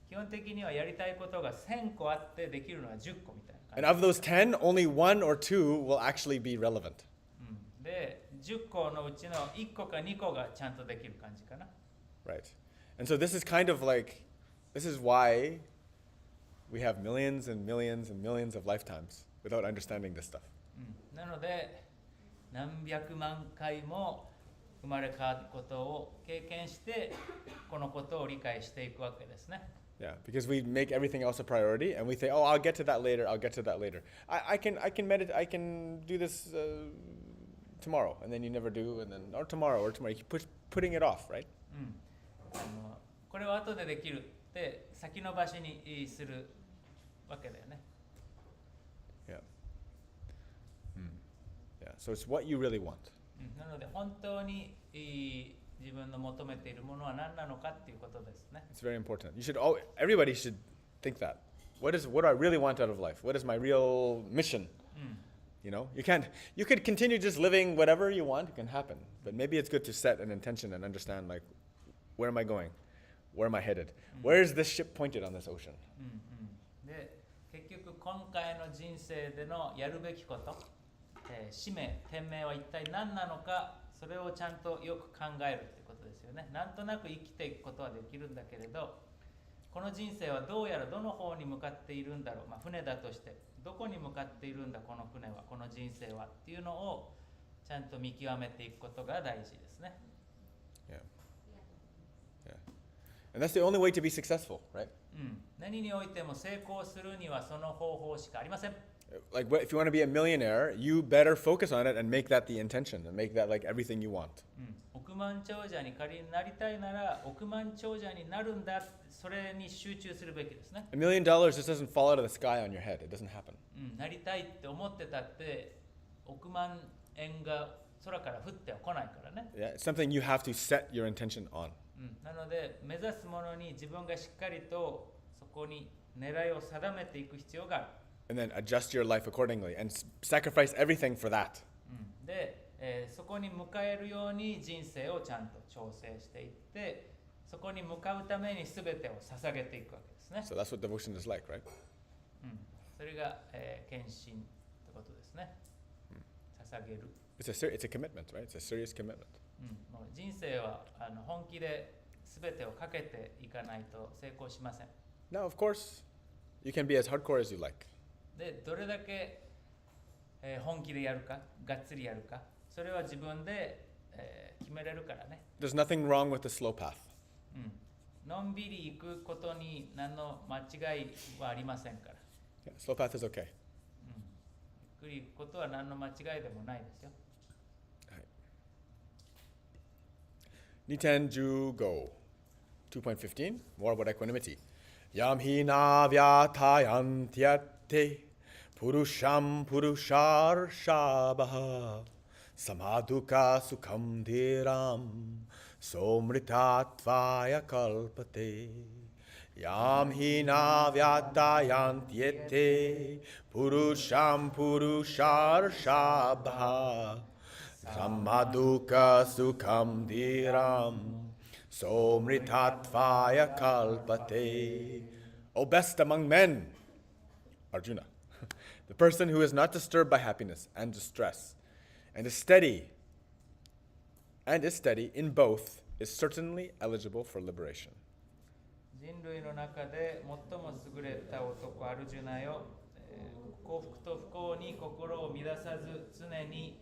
[SPEAKER 2] 基本的にはやりたいことが1000個あってできるのは10個みたいな
[SPEAKER 1] And of those 10, only 1 or 2 will actually be relevant.
[SPEAKER 2] で10個のうちの1個か2個がちゃんとできる感じかな。
[SPEAKER 1] Right. And so this is kind of like, this is why we have millions and millions and millions of lifetimes without understanding this stuff.
[SPEAKER 2] なので何百万回も生まれ変わることを経験してこのことを理解していくわけですね。
[SPEAKER 1] Yeah, because we make everything else a priority, and we say, "Oh, I'll get to that later. I'll get to that later. I can meditate. I can do this tomorrow," and then you never do, and then or tomorrow. You keep putting it off, right?
[SPEAKER 2] これは後でできるって先延ばしにするわけだよね。
[SPEAKER 1] Yeah. Yeah. So it's what you really want.
[SPEAKER 2] なので本当に自分の求めているものは何なのかっていうことですね。
[SPEAKER 1] It's very important. Everybody should think that. What do I really want out of life? What is my real mission? You know, you could continue just living whatever you want. It can happen, but maybe it's good to set an intention and understand, like, where am I going? Where am I headed? Where is this ship pointed on this ocean?
[SPEAKER 2] で、結局今回の人生でのやるべきこと、使命、天命は一体何なのか。それをちゃんとよく考えるってことですよね。なんとなく生きていくことはできるんだけれど、この人生はどうやらどの方に向かっているんだろう。船だとしてどこに向かっているんだこの船は、この人生はっていうのをちゃんと見極めていくことが大事ですね。
[SPEAKER 1] Yeah. Yeah. And that's the only way to be successful, right?
[SPEAKER 2] 何においても成功するにはその方法しかありません。
[SPEAKER 1] Like, if you want to be a millionaire, you better focus on it and make that the intention and make that like everything you want.
[SPEAKER 2] 億万長者に仮になりたいなら億万長者になるんだ、それに集中するべきですね。
[SPEAKER 1] $1 million just doesn't fall out of the sky on your head. It doesn't happen.
[SPEAKER 2] なりたいって思ってたって億万円が空から降っては来ないからね。
[SPEAKER 1] Yeah, it's something you have to set your intention on.
[SPEAKER 2] なので目指すものに自分がしっかりとそこに狙いを定めていく必要がある。
[SPEAKER 1] And then adjust your life accordingly and sacrifice everything for that.
[SPEAKER 2] で、そこに向かえるように人生をちゃんと調整していって、そこに向かうために全てを捧げていくわけですね。
[SPEAKER 1] So that's what devotion is like, right?
[SPEAKER 2] それが、献身ってことですね。捧げる。
[SPEAKER 1] It's a commitment, right? It's a serious commitment.
[SPEAKER 2] もう人生は本気で全てをかけていかないと成功しません。
[SPEAKER 1] Now, of course, you can be as hardcore as you like.
[SPEAKER 2] で、どれだけ、本気でやるか、がっつりやるか、それは自分で、決めれるからね。
[SPEAKER 1] There's nothing wrong with the slow path.
[SPEAKER 2] のんびり行くことに何の間違いはありませんから。
[SPEAKER 1] Yeah, slow path is okay.
[SPEAKER 2] ゆっくり行くことは何の間違いでもないですよ。
[SPEAKER 1] Nitenju go. 2.15, more about equanimity. Yam hina vyatayantyate purusham purushar shabaha samadhuka sukham dhiram somritatvaya kalpate. Yam hina vyatayantyate purusham purushar shabaha samadhuka sukham dhiram somritatvaya kalpate. O best among men, Arjuna, the person who is not disturbed by happiness and distress, and is steady in both, is certainly eligible for liberation.
[SPEAKER 2] 人類の中で最も優れた男アルジュナよ、幸福と不幸に心を乱さず常に、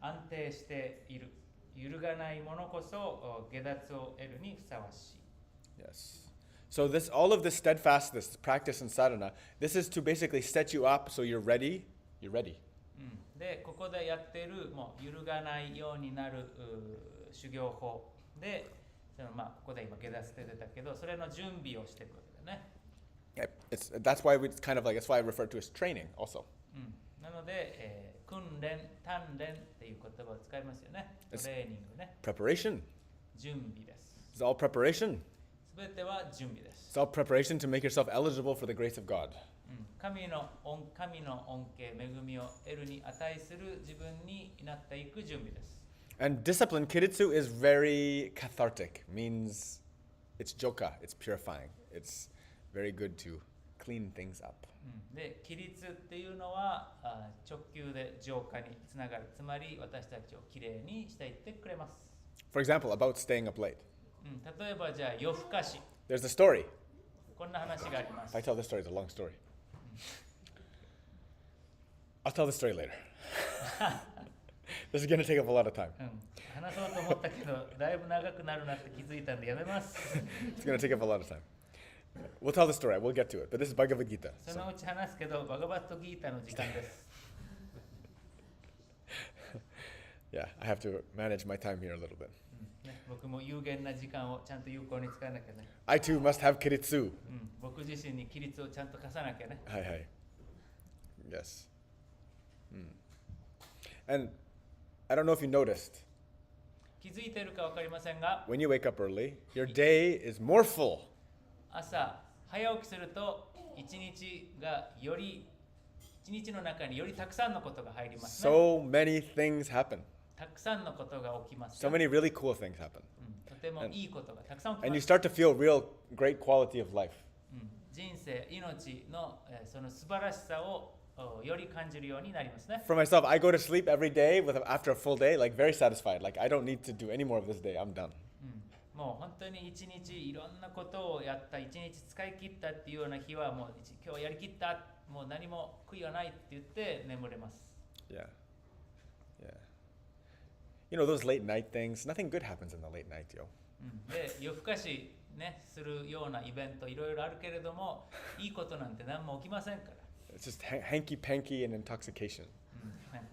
[SPEAKER 2] 安定している。揺るがないものこそ下脱を得るにふさわしい。
[SPEAKER 1] Yes. So all of this steadfastness, practice in sadhana, this is to basically set you up so you're ready. You're ready.
[SPEAKER 2] で、ここでやっているもう揺るがないようになる修行法で、ここで今下脱って出たけど、それの準備をしていくわけだね。
[SPEAKER 1] That's why that's why I refer to as training also.
[SPEAKER 2] なので、訓練、鍛錬っていう言葉を使いますよね。トレーニングね。
[SPEAKER 1] Preparation.
[SPEAKER 2] 準備です。
[SPEAKER 1] It's all preparation.
[SPEAKER 2] すべては準備です。
[SPEAKER 1] It's all preparation to make yourself eligible for the grace of God.
[SPEAKER 2] 神の恩恵、恵みを得るに値する自分になっていく準備です。
[SPEAKER 1] And discipline, kiritsu, is very cathartic. Means it's joka, it's purifying. It's very good to clean things up.
[SPEAKER 2] で、規律っていうのは直球で浄化につながる。つまり私たちをきれいにしていってくれます。
[SPEAKER 1] For example, about staying up late.
[SPEAKER 2] 例えばじゃあ夜更かし。
[SPEAKER 1] There's a story.
[SPEAKER 2] こんな話があります。
[SPEAKER 1] If I tell this story, it's a long story. I'll tell the story later. This is going to take up a lot of time.
[SPEAKER 2] 話そうと思ったけど、だいぶ長くなるなって気づいたんでやめます。
[SPEAKER 1] It's going to take up a lot of time. We'll tell the story. We'll get to it. But this is Bhagavad Gita.
[SPEAKER 2] そのうち話すけど、バガバットギータの時間です。
[SPEAKER 1] Yeah, I have to manage my time here a little bit.
[SPEAKER 2] 僕も有限な時間をちゃんと有効に使わなきゃね。
[SPEAKER 1] I too must have kiritsu.
[SPEAKER 2] 僕自身に規律をちゃんと課さなきゃね。
[SPEAKER 1] Hi, hi. Yes. And I don't know if you noticed.
[SPEAKER 2] 気づいているか分かりませんが、
[SPEAKER 1] When you wake up early, your day is more full.
[SPEAKER 2] 朝早起きすると一日の中によりたくさんのことが入りますね。
[SPEAKER 1] So many things happen.
[SPEAKER 2] たくさんのことが起きます。
[SPEAKER 1] So many really cool things happen.
[SPEAKER 2] とてもいいことがたくさん起き
[SPEAKER 1] And
[SPEAKER 2] ま
[SPEAKER 1] you
[SPEAKER 2] す。
[SPEAKER 1] start to feel real great quality of life.
[SPEAKER 2] 人生、命のその素晴らしさをより感じるようになりますね。
[SPEAKER 1] For myself, I go to sleep every day after a full day, like very satisfied. Like I don't need to do any more of this day. I'm done.
[SPEAKER 2] もう本当に一日いろんなことをやった、一日使い切ったっていうような日はもう今日やりきった、もう何も悔いはないって言って眠れます。
[SPEAKER 1] Yeah. Yeah. You know, those late night things, nothing good happens in the late night, yo.
[SPEAKER 2] で、夜更かしね、するようなイベントいろいろあるけれども、いいことなんて何も起きませんから。
[SPEAKER 1] It's just hanky panky and intoxication.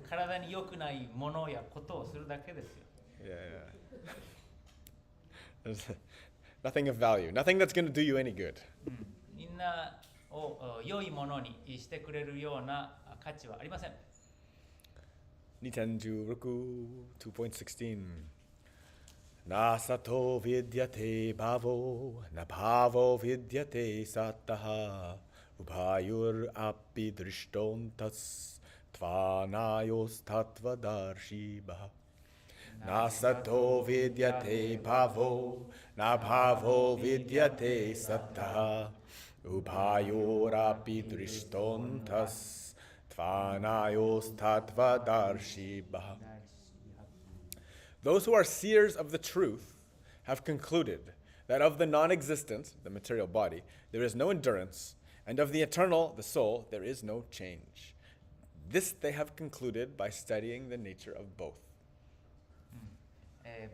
[SPEAKER 2] 体に良くないものやことをするだけですよ。
[SPEAKER 1] Yeah, yeah. There's nothing of value, nothing that's going to do you any good.
[SPEAKER 2] みんなを良いものにしてくれるような価値はありません。
[SPEAKER 1] Nitenju-ruku 2.16 Na sato vidyate bhavo, na bhavo vidyate sattaha, ubhayur api drishtontas, tvanayos tattvadarshibha. Na sato vidyate bhavo, na bhavo vidyate sattaha, ubhayur api drishtontas, tvanayos tattvadarshibha. Those who are seers of the truth have concluded that of the non-existent, the material body, there is no endurance, and of the eternal, the soul, there is no change. This they have concluded by studying the nature of both.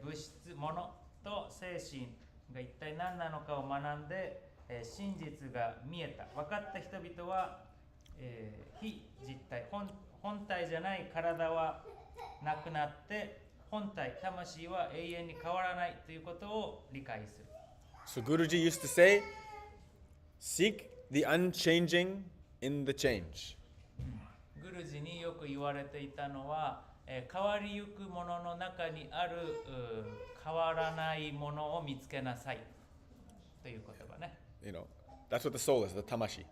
[SPEAKER 2] 物質、物と精神が一体何なのかを学んで、真実が見えた、分かった人々は、非実体、本体じゃない体はなくなって、本体、魂は永遠に変わらないということを理解する。
[SPEAKER 1] So Guruji used to say, seek the unchanging in the change.
[SPEAKER 2] グルジによく言われていたのは、変わりゆくものの中にある変わらないものを見つけなさいという言葉ね。
[SPEAKER 1] You know, that's what the soul is, the tamashi.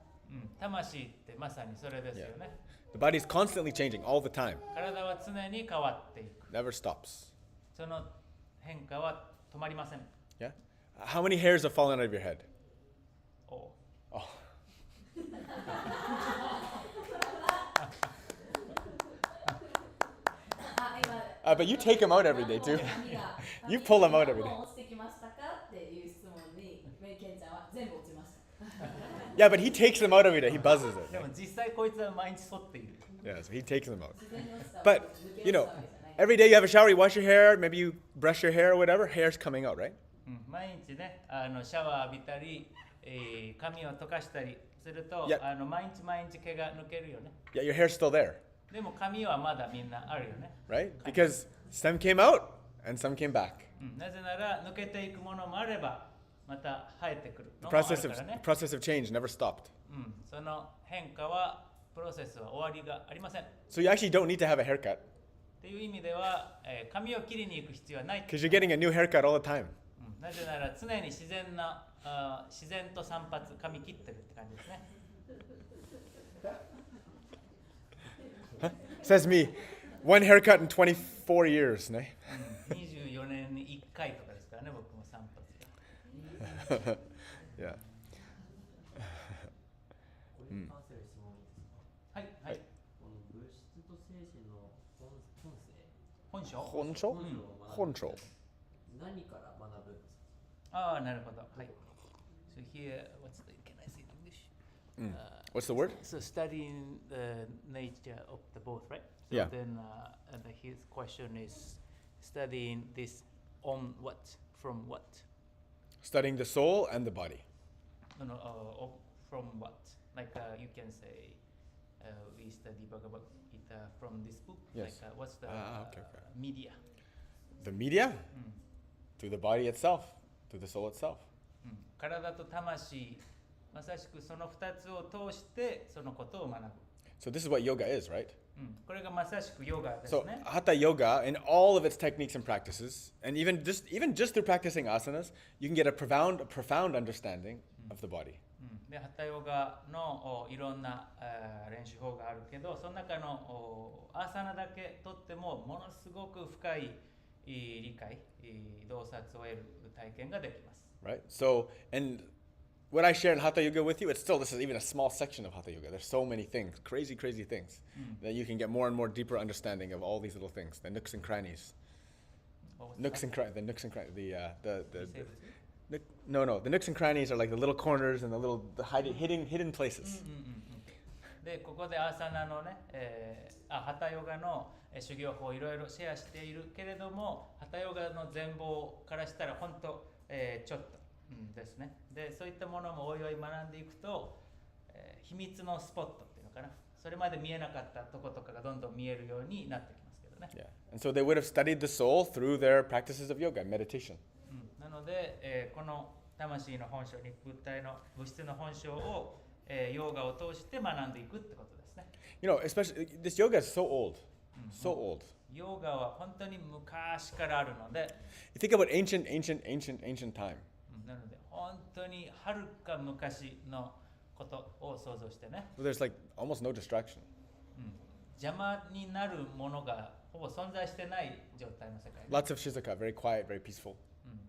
[SPEAKER 2] 魂ってまさにそれですよね。
[SPEAKER 1] The body is constantly changing all the time.
[SPEAKER 2] 体は常に変わっていく。
[SPEAKER 1] Never stops.
[SPEAKER 2] その変化は止まりません。
[SPEAKER 1] Yeah? How many hairs have fallen out of your head?
[SPEAKER 2] Oh.
[SPEAKER 1] Oh. But you take them out every day too. You pull them out every day. Yeah, but he takes them out every day. He buzzes it.
[SPEAKER 2] でも実際こいつは毎日剃っている。
[SPEAKER 1] Yeah, so he takes them out. But, you know, every day you have a shower, you wash your hair, maybe you brush your hair or whatever, hair's coming out, right?
[SPEAKER 2] 毎日ね、シャワー浴びたり、髪を溶かしたりすると、
[SPEAKER 1] Yeah.
[SPEAKER 2] 毎日毛が抜けるよね。
[SPEAKER 1] Yeah, your hair's still there,
[SPEAKER 2] でも髪はまだみんなあるよね。
[SPEAKER 1] right? Because some came out and some came back.
[SPEAKER 2] なぜなら抜けていくものもあれば、また生えてくる
[SPEAKER 1] The
[SPEAKER 2] のもある
[SPEAKER 1] process
[SPEAKER 2] か
[SPEAKER 1] of,
[SPEAKER 2] らね。
[SPEAKER 1] the process of change never stopped.
[SPEAKER 2] その変化は、プロセスは終わりがありません。
[SPEAKER 1] So you actually don't need to have a haircut
[SPEAKER 2] っていう意味では、髪を切りに行く必要はない。
[SPEAKER 1] because you're getting a new haircut all the time.
[SPEAKER 2] なぜなら常に自然と散髪、髪切ってるって感じですね。
[SPEAKER 1] Says me, one haircut in 24 years, ね?
[SPEAKER 2] 24年に1回とかですからね、僕も散髪が。
[SPEAKER 1] Yeah.
[SPEAKER 3] これに関する質問いいですか？
[SPEAKER 2] はい、はい。
[SPEAKER 3] この物質と精神の本性
[SPEAKER 2] 本性
[SPEAKER 1] 本性？本性。
[SPEAKER 3] 何から学ぶんですか？
[SPEAKER 2] ああ、なるほど。はい。So here, can I say it in English?
[SPEAKER 1] What's the word?
[SPEAKER 2] So studying the nature of the both, right? So
[SPEAKER 1] Yeah.
[SPEAKER 2] then his question is studying this on what? From what?
[SPEAKER 1] Studying the soul and the body.
[SPEAKER 2] No, from what? Like you can say, we study Bhagavad Gita from this book.
[SPEAKER 1] Yes.
[SPEAKER 2] Like what's the
[SPEAKER 1] Okay.
[SPEAKER 2] media?
[SPEAKER 1] The media? Through the body itself, through the soul itself.
[SPEAKER 2] 体と魂、まさしくその2つを通してそのことを学ぶ。
[SPEAKER 1] So this is what yoga is, right?
[SPEAKER 2] これがまさしくヨガです
[SPEAKER 1] So
[SPEAKER 2] ね。
[SPEAKER 1] hatha yoga and all of its techniques and practices, and even just through practicing asanas, you can get a profound understanding of the body.
[SPEAKER 2] で、ハタヨガのいろんな練習法があるけど、その中のアーサナだけとってもものすごく深い理解、洞察を得る体験ができます。
[SPEAKER 1] Right? So, and what I share in hatha yoga with you, this is even a small section of hatha yoga. There's so many things, crazy things, that you can get more and more deeper understanding of all these little things, the nooks and crannies. The nooks and crannies, the nooks and crannies are like the little corners and the hidden places.
[SPEAKER 2] で、ここでアーサナのね、ハタヨガの修行法をいろいろシェアしているけれども、ハタヨガの全貌からしたら本当、ちょっと、ですね。で、そういったものもおいおい学んでいくと、秘密のスポットっていうのかな。それまで見えなかったとことかがどんどん見えるようになってきますけどね。
[SPEAKER 1] Yeah. And so they would have studied the soul through their practices of yoga, meditation.
[SPEAKER 2] なので、この魂の本性、物質の本性を、ヨガを通して学んでいくってことですね。
[SPEAKER 1] You know, especially this yoga is so old, so old.
[SPEAKER 2] ヨガは本当に昔からあるので、
[SPEAKER 1] You think about ancient time.
[SPEAKER 2] なので本当にはるか昔のことを想像してね。
[SPEAKER 1] There's like almost no distraction.
[SPEAKER 2] 邪魔になるものがほぼ存在してない状態の世界。
[SPEAKER 1] Lots of shizaka, very quiet, very peaceful.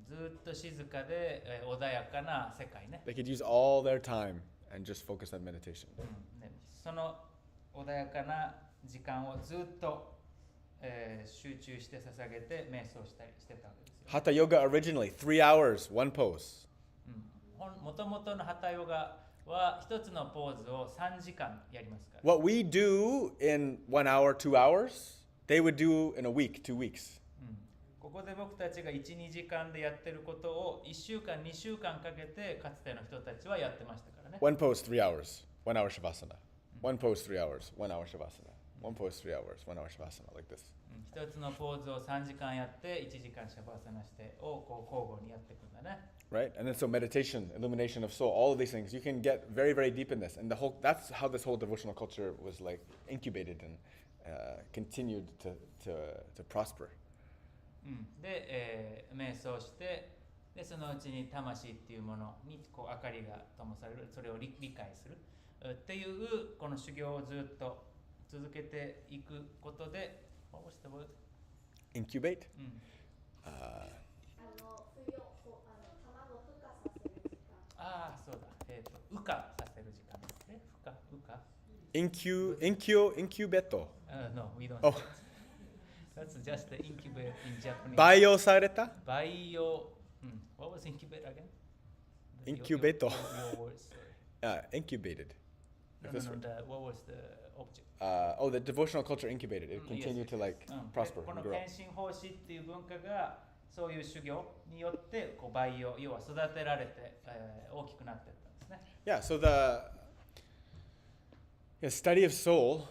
[SPEAKER 2] ずっと静かで、穏やかな世界ね。
[SPEAKER 1] They could use all their time and just focus on meditation.
[SPEAKER 2] その穏やかな時間をずっと、集中して捧げて瞑想したりしてたわけですよ。
[SPEAKER 1] Hatha yoga originally 3 hours, one pose.
[SPEAKER 2] もともとのハタヨガは一つのポーズを3時間やりますから。
[SPEAKER 1] What we do in 1 hour, 2 hours, they would do in a week, 2 weeks.
[SPEAKER 2] ここで僕たちが 1,2 時間でやってることを1週間、2週間かけてかつての人たちはやってましたからね。
[SPEAKER 1] One pose, 3 hours, 1 hour shavasana. One pose, 3 hours, 1 hour shavasana. One pose, 3 hours, 1 hour shavasana, like this.
[SPEAKER 2] 一つのポーズを3時間やって1時間シャバーサナしてをこう交互にやっていくんだね。
[SPEAKER 1] Right? And then so meditation, illumination of soul, all of these things, you can get very, very deep in this. And that's how this whole devotional culture was like incubated and continued to prosper.
[SPEAKER 2] で、瞑想してでそのうちに魂っていうものにこう明かりが灯される、それを理解するっていうこの修行をずっと続けていくことで、What was the word?
[SPEAKER 1] Incubate?
[SPEAKER 2] そうだ。羽化させる時間ですね。羽化。
[SPEAKER 1] Incubeto.
[SPEAKER 2] No, we don't.
[SPEAKER 1] Oh.
[SPEAKER 2] That's just the incubate in Japanese.
[SPEAKER 1] 培養された?
[SPEAKER 2] 培養。What was incubate again?
[SPEAKER 1] Incubato.
[SPEAKER 2] Your words.
[SPEAKER 1] Incubated.
[SPEAKER 2] No,
[SPEAKER 1] If
[SPEAKER 2] no,
[SPEAKER 1] this
[SPEAKER 2] no,
[SPEAKER 1] were-
[SPEAKER 2] what was the object?
[SPEAKER 1] the devotional culture incubated. It continued to like
[SPEAKER 2] で
[SPEAKER 1] prosper
[SPEAKER 2] こ
[SPEAKER 1] and
[SPEAKER 2] の
[SPEAKER 1] grow.
[SPEAKER 2] 献身奉仕っていう文化がそういう修行によってこう培養要は育てられて、大きくなっていったんですね。
[SPEAKER 1] Yeah, so the study of soul,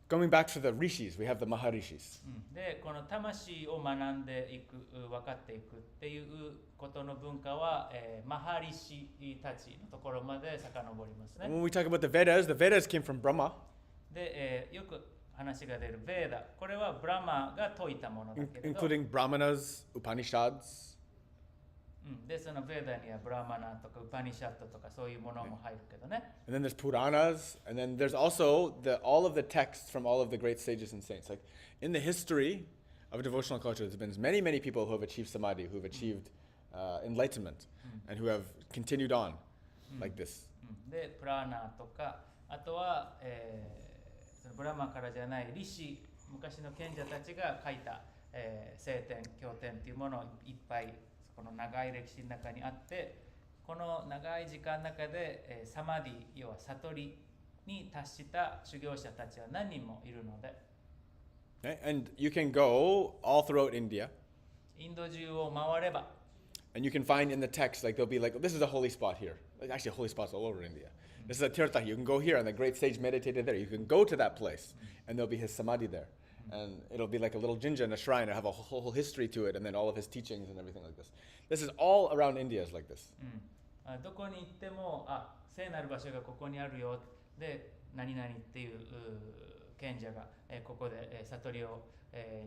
[SPEAKER 1] going back to the rishis, we have the Maharishis.
[SPEAKER 2] でこの魂を学んでいく分かっていくっていうことの文化は、マハリシたちのところまで遡りますね。
[SPEAKER 1] When we talk about the Vedas came from Brahma,
[SPEAKER 2] で、よく話が出るベーダ、これはブラマが説いたものだけれど、
[SPEAKER 1] including Brahmanas, Upanishads.
[SPEAKER 2] でそのベーダにはブラマナとかウパニシャットとかそういうものも入るけどね。
[SPEAKER 1] And then there's Puranas, and then there's also all of the texts from all of the great sages and saints. Like in the history of devotional culture, there's been many, many people who have achieved samadhi, who have achieved enlightenment, and who have continued on like this.
[SPEAKER 2] でプラーナーとかあとは、そのブラマからじゃないリシ、昔の賢者たちが書いた、聖典経典っていうものをいっぱいこの長い歴史の中にあって、この長い時間の中で、サマディ要は悟りに達した修行者たちは何人もいるので、
[SPEAKER 1] Okay? And you can go all throughout India,
[SPEAKER 2] インド中を回れば
[SPEAKER 1] and you can find in the text, like they'll be like, this is a holy spot here. Like, actually, holy spots all over India. This is a tirtha. You can go here, and the great sage meditated there. You can go to that place, and there'll be his samadhi there. And it'll be like a little jinja in a shrine. It'll have a whole history to it, and then all of his teachings and everything like this. This is all around India is like this.
[SPEAKER 2] どこに行っても聖なる場所がここにあるよで何々っていう賢者が、ここで、悟りを、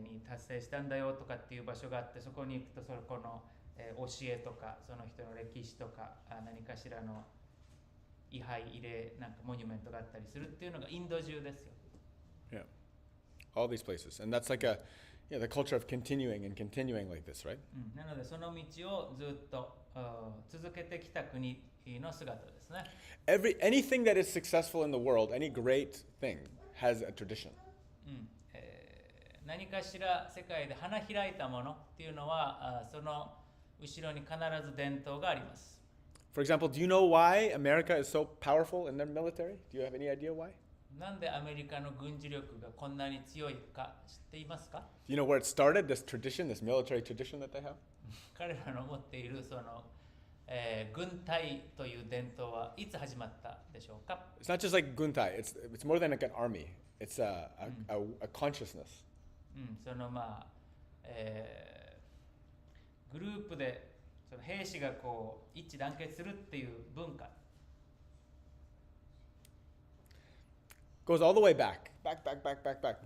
[SPEAKER 2] に達成したんだよとかっていう場所があって、そこに行くとそこの、教えとかその人の歴史とか何かしらの位牌慰霊なんかモニュメントがあったりするっていうのがインド中ですよ。
[SPEAKER 1] Yeah, all these places, and that's like the culture of continuing and continuing like this, right?
[SPEAKER 2] なのでその道をずっと続けてきた国の姿ですね。
[SPEAKER 1] Anything that is successful in the world, any great thing, has a tradition.
[SPEAKER 2] 何かしら世界で花開いたものっていうのはその後ろに必ず伝統があります。
[SPEAKER 1] For example, do you know why America is so powerful in their military? Do you have any idea why?
[SPEAKER 2] なんでアメリカの軍事力がこんなに強いか知っていますか？
[SPEAKER 1] Do you know where it started, this tradition, this military tradition that they have?
[SPEAKER 2] 彼らの持っているその、軍隊という伝統はいつ始まったでしょうか？
[SPEAKER 1] It's not just like guntai, it's more than like an army. It's a consciousness.
[SPEAKER 2] そのグループでその兵士がこう一致団結するっていう文化。
[SPEAKER 1] Goes all the way back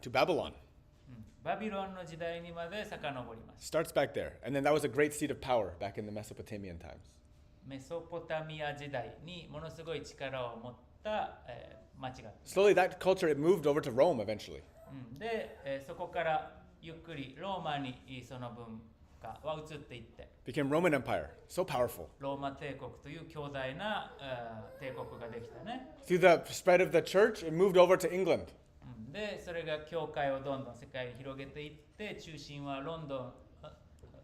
[SPEAKER 1] to Babylon.
[SPEAKER 2] バビロンの時代にまで遡ります。
[SPEAKER 1] Starts back there. And then that was a great seat of power back in the Mesopotamian times.
[SPEAKER 2] メソポタミア時代にものすごい力を持った、町があった。
[SPEAKER 1] Slowly that culture, it moved over to Rome eventually.
[SPEAKER 2] で、そこからゆっくりローマにその文化は移っていって、
[SPEAKER 1] Became Roman Empire. So powerful.
[SPEAKER 2] ローマ帝国という強大な、帝国ができたね。
[SPEAKER 1] Through the spread of the church, it moved over to England.
[SPEAKER 2] で、それが教会をどんどん世界に広げていって、中心はロンドン、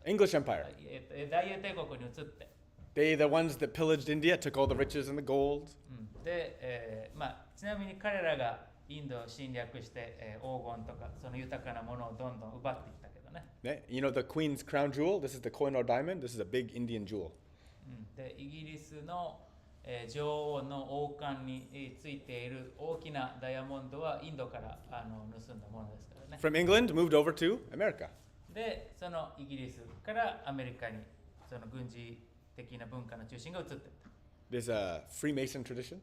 [SPEAKER 1] English Empire.
[SPEAKER 2] 大英帝国に移って、
[SPEAKER 1] They, the ones that pillaged India, took all the riches and the gold.
[SPEAKER 2] で、ちなみに彼らがインドを侵略して、黄金とかその豊かなものをどんどん奪っていったけどね。
[SPEAKER 1] You know the Queen's crown jewel? This is the Koh-i-Noor diamond. This is a big Indian jewel.
[SPEAKER 2] で、イギリスの、女王の王冠に、ついている大きなダイヤモンドはインドから盗んだものですからね。
[SPEAKER 1] From England, moved over to America.
[SPEAKER 2] で、そのイギリスからアメリカにその軍事的な文化の中心が移っていった。
[SPEAKER 1] There's a Freemason tradition.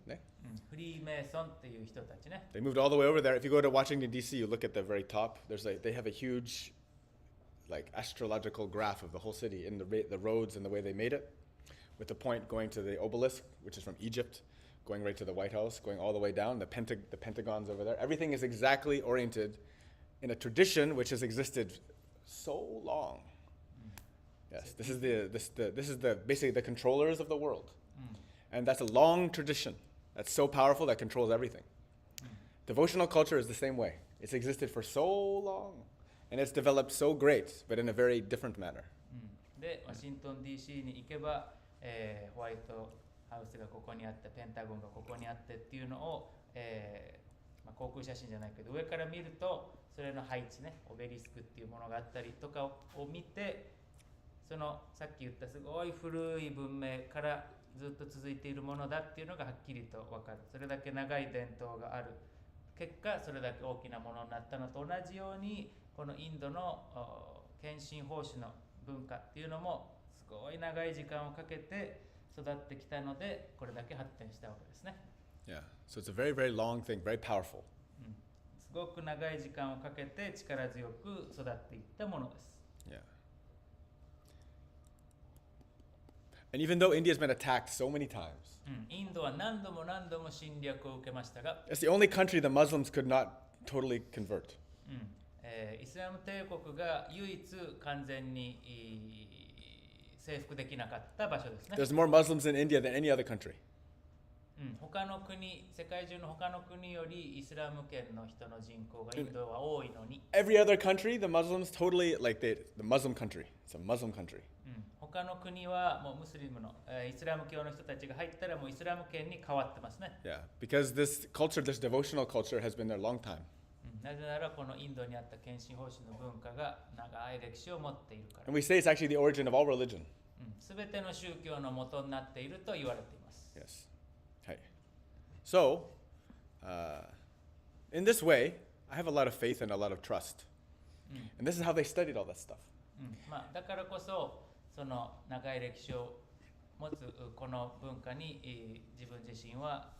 [SPEAKER 2] フリーメイソンっていう人たちね。
[SPEAKER 1] They moved all the way over there. If you go to Washington, D.C., you look at the very top. They have a huge astrological graph of the whole city in the roads and the way they made it, with the point going to the obelisk, which is from Egypt, going right to the White House, going all the way down, the Pentagon's over there. Everything is exactly oriented in a tradition which has existed so long. Yes, this is basically the controllers of the world. And that's a long tradition that's so powerful that controls everything. Devotional culture is the same way. It's existed for so long, and it's developed so great, but in a very different manner.
[SPEAKER 2] で、ワシントン DC に行けば、ホワイトハウスがここにあってペンタゴンがここにあってっていうのを、航空写真じゃないけど上から見るとそれの配置ね、オベリスクっていうものがあったりとかを見て、そのさっき言ったすごい古い文明からずっと続いているものだっていうのがはっきりと分かる。それだけ長い伝統がある結果、それだけ大きなものになったのと同じように、このインドの献身奉仕の文化っていうのもすごい長い時間をかけて育ってきたので、これだけ発展したわけですね。
[SPEAKER 1] Yeah, so it's a very, very long thing, very powerful.
[SPEAKER 2] すごく長い時間をかけて力強く育っていったものです。
[SPEAKER 1] Yeah. And even though India has been attacked so many times,
[SPEAKER 2] インドは何度も何度も侵略を受けましたが、
[SPEAKER 1] it's the only country the Muslims could not totally convert.
[SPEAKER 2] イスラム帝国が唯一完全に征服できなかった場所ですね。
[SPEAKER 1] There's more Muslims in India than any other country.
[SPEAKER 2] 他の国、世界中の他の国よりイスラム圏の人の人口がインドは多いのに、
[SPEAKER 1] Every other country, the Muslims totally, like the Muslim country. It's a Muslim country.
[SPEAKER 2] 他の国はもうムスリムの、イスラム教の人たちが入ったらもうイスラム圏に変わってますね。
[SPEAKER 1] Yeah, because this culture, this devotional culture has been there a long time.
[SPEAKER 2] なぜならこのインドにあった献身奉仕の文化が長い歴史を持っているから。
[SPEAKER 1] And we say it's actually the origin of all religion.
[SPEAKER 2] すべての宗教の元になっていると言われています。
[SPEAKER 1] Yes. Hey. So, in this way, I have a lot of faith and a lot of trust. And this is how they studied all that stuff.
[SPEAKER 2] だからこそ、その長い歴史を持つこの文化に、自分自身は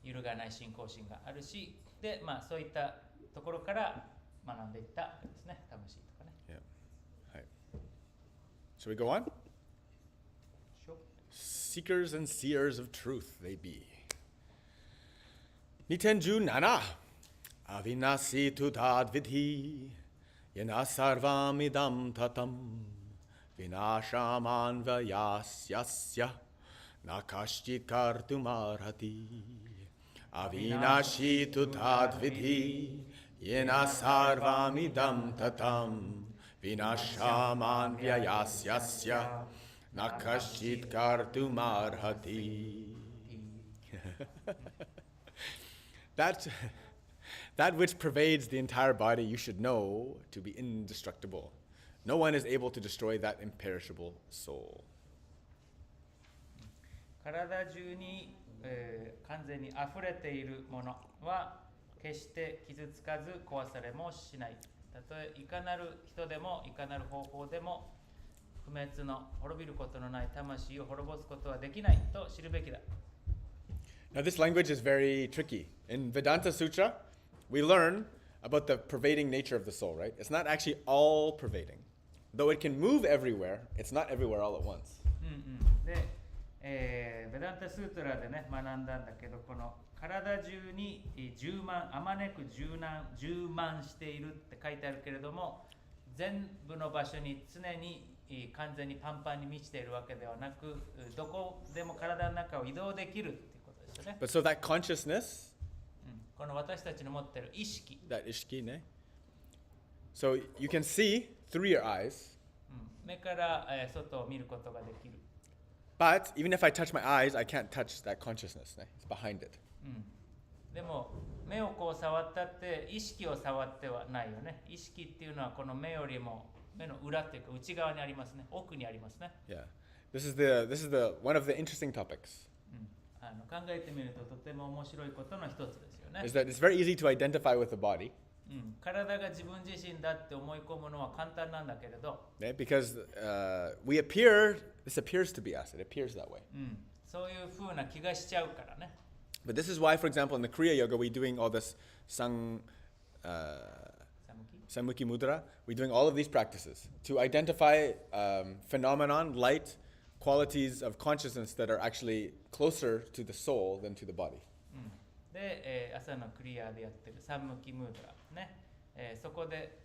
[SPEAKER 2] 揺るがない信仰心があるし、で、そういったところから学んでいったわけですね。魂とかね。
[SPEAKER 1] Yeah. Hey. Shall we go on? Seekers and seers of truth they be. Nitenju nana avinasi tutad vidhi yana sarvam idam tatam vinashaman vayasyasya nakashchit kartumarhati avinashi tutad vidhi yana sarvam idam tatam vinashaman vayasyasya nakashchit kartumarhati. That which pervades the entire body you should know to be indestructible. No one is able to destroy that imperishable soul.
[SPEAKER 2] 体中に、完全に溢れているものは決して傷つかず壊されもしない。たとえいかなる人でもいかなる方法でも不滅の滅びることのない魂を滅ぼすことはできないと知るべきだ。
[SPEAKER 1] Now this language is very tricky. In Vedanta Sutra, we learn about the pervading nature of the soul, right? It's not actually all pervading. Though it can move everywhere, it's not everywhere all at once.
[SPEAKER 2] で、ベダンタスートラでね学んだんだけど、この体中にあまねく充満しているって書いてあるけれども、全部の場所に常に完全にパンパンに満ちているわけではなく、どこでも体の中を移動できるっていうことですよね。
[SPEAKER 1] But so that consciousness,
[SPEAKER 2] この私たちの持っている意識、
[SPEAKER 1] that ishki, ne? So you can see through your eyes,
[SPEAKER 2] 目から外を見ることができる。
[SPEAKER 1] but even if I touch my eyes, I can't touch that consciousness, ne? It's behind it.
[SPEAKER 2] でも目をこう触ったって意識を触ってはないよね。意識っていうのはこの目よりも目の裏っていうか内側にありますね。奥にありますね。
[SPEAKER 1] Yeah. This is the one of the interesting topics.
[SPEAKER 2] 考えてみるととても面白いことの一つですよね。
[SPEAKER 1] Is that it's very easy to identify with the body.
[SPEAKER 2] 体が自分自身だって思い込むのは簡単なんだけれど、
[SPEAKER 1] Okay? Because this appears to be us. It appears that way.
[SPEAKER 2] そういう風な気がしちゃうからね。
[SPEAKER 1] But this is why, for example, in the Kriya Yoga, we're doing all this Samukhi Mudra. We're doing all of these practices to identify phenomenon, light, qualities of consciousness that are actually closer to the soul than to the body.
[SPEAKER 2] で、朝のクリアでやってるサムキムードラね、そこで、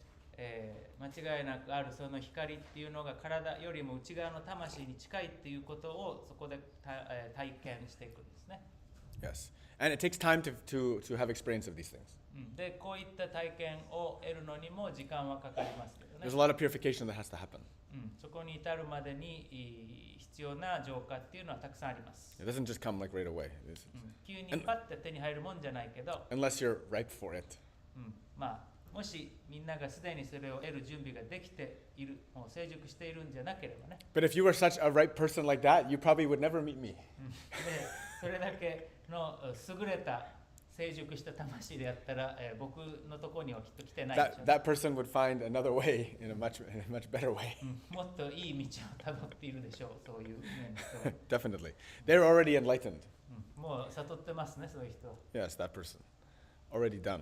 [SPEAKER 2] 間違いなくあるその光っていうのが体よりも内側の魂に近いっていうことをそこで体験していくんですね。
[SPEAKER 1] Yes, and it takes time to have experience of these things.
[SPEAKER 2] で、こういった体験を得るのにも時間はかかりますけどね。
[SPEAKER 1] There's a lot of purification that has to happen.
[SPEAKER 2] そこに至るまでに必要な浄化っていうのはたくさんあります。
[SPEAKER 1] It doesn't just come like right away.
[SPEAKER 2] 急にパッて手に入るもんじゃないけど、
[SPEAKER 1] Unless you're ripe for it.
[SPEAKER 2] まあもしみんながすでにそれを得る準備ができている、もう成熟しているんじゃなければね。
[SPEAKER 1] But if you were such a ripe person like that, you probably would never meet me.
[SPEAKER 2] で、それだけの優れた成熟した魂でやったら、僕のところにはきっと来てないでしょうね。
[SPEAKER 1] That person would find another way in a much better way.
[SPEAKER 2] もっといい道をたどっているでしょう、そういう面の人は。
[SPEAKER 1] Definitely. They're already enlightened.
[SPEAKER 2] もう悟ってますね、そういう人は。
[SPEAKER 1] Yes, that person. Already done.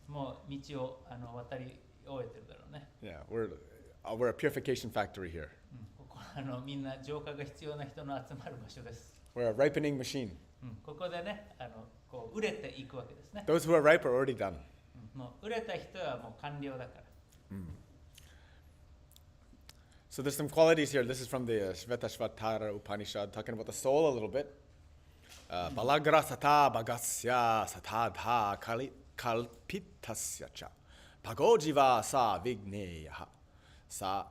[SPEAKER 2] もう道を渡り終えてるだろうね。
[SPEAKER 1] Yeah, we're a purification factory here.
[SPEAKER 2] ここみんな浄化が必要な人の集まる場所です。
[SPEAKER 1] We're a ripening machine.
[SPEAKER 2] ここでね、こう売れていくわけですね。
[SPEAKER 1] Those who are ripe are already done.
[SPEAKER 2] もう売れた人はもう完了だから。
[SPEAKER 1] So there's some qualities here. This is from the Shvetashvatara Upanishad, talking about the soul a little bit. Balagra sata bagasya satadha kalpitasya cha. Pagojiva sa vigneya sa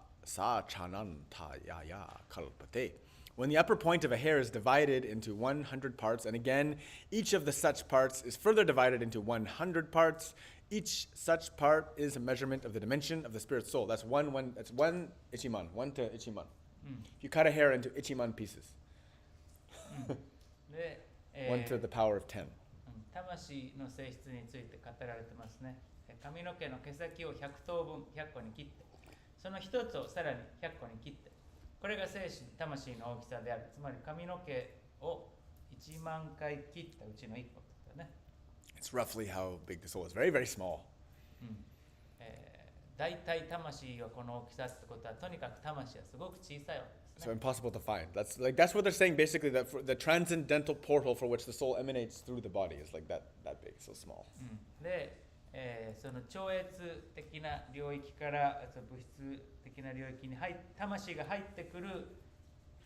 [SPEAKER 1] chanantayaya kalpate. When the upper point of a hair is divided into 100 parts, and again, each of the such parts is further divided into 100 parts, each such part is a measurement of the dimension of the spirit soul. That's one ichiman, 1 to ichiman. If you cut a hair into ichiman pieces,
[SPEAKER 2] で、
[SPEAKER 1] 1 to the power of 10.
[SPEAKER 2] 魂の性質について語られてますね。髪の毛の毛先を100等分100個に切って、その一つをさらに100個に切って、これが精神、魂の大きさである。つまり髪の毛を1万回切ったうちの1個だね。
[SPEAKER 1] It's roughly how big the soul is. Very, very small.
[SPEAKER 2] だいたい魂はこの大きさってことは、とにかく魂はすごく小さいわけですね。
[SPEAKER 1] So impossible to find. That's what they're saying basically, that for the transcendental portal for which the soul emanates through the body is like that big, so small.
[SPEAKER 2] で、その超越的な領域から物質的な領域に魂が入ってくる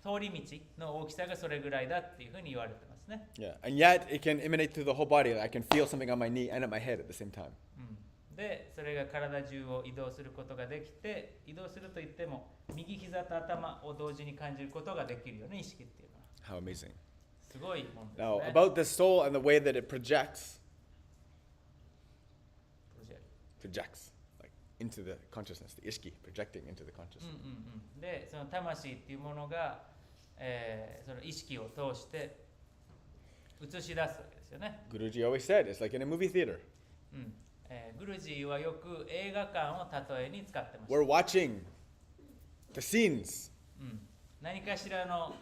[SPEAKER 2] 通り道の大きさがそれぐらいだっていうふうに言われてますね。
[SPEAKER 1] Yeah, and yet it can emanate through the whole body. I can feel something on my knee and at my head at the same time.
[SPEAKER 2] で、それが体中を移動することができて、移動するといっても右膝と頭を同時に感じることができるよね、意識っていうのは。
[SPEAKER 1] How amazing.
[SPEAKER 2] すごいもんですね。
[SPEAKER 1] Now, about the soul and the way that it projects like into the consciousness, the ishki projecting into the consciousness.
[SPEAKER 2] で、その魂っていうものが、その意識を通して映し出すわけですよね。
[SPEAKER 1] Guruji always said it's like in a movie theater.
[SPEAKER 2] グルジーはよく映画館を例えに使ってました。
[SPEAKER 1] We're watching the scenes.
[SPEAKER 2] 何かしらの、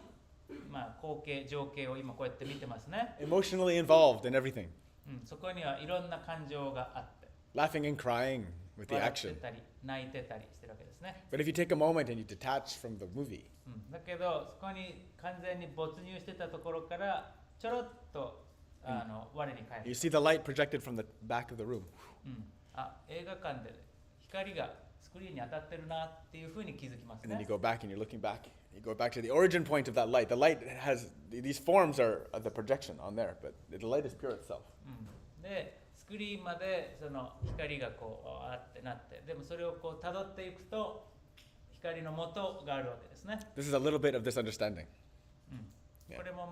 [SPEAKER 2] 光景、情景を今こうやって見てますね。
[SPEAKER 1] Emotionally involved in everything.
[SPEAKER 2] そこにはいろんな感情があって、
[SPEAKER 1] Laughing and crying with the
[SPEAKER 2] 笑って
[SPEAKER 1] action.
[SPEAKER 2] たり泣いてたりしてるわけですね。
[SPEAKER 1] But if you take a moment and you detach from the movie,
[SPEAKER 2] だけどそこに完全に没入してたところからちょろっと我に返
[SPEAKER 1] you
[SPEAKER 2] る。
[SPEAKER 1] see the light projected from the back of the room.
[SPEAKER 2] 映画館で光がスクリーンに当たってるなっていうふうに気づきます
[SPEAKER 1] And then
[SPEAKER 2] ね
[SPEAKER 1] you。go back and you're looking back. You go back to the origin point of that light. The light has, these forms are the projection on there, but the light is pure itself.
[SPEAKER 2] で、スクリーンまでその光がこうあってなって、でもそれをこう辿っていくと光の元があるわけですね。
[SPEAKER 1] This is a little bit of this understanding.
[SPEAKER 2] これも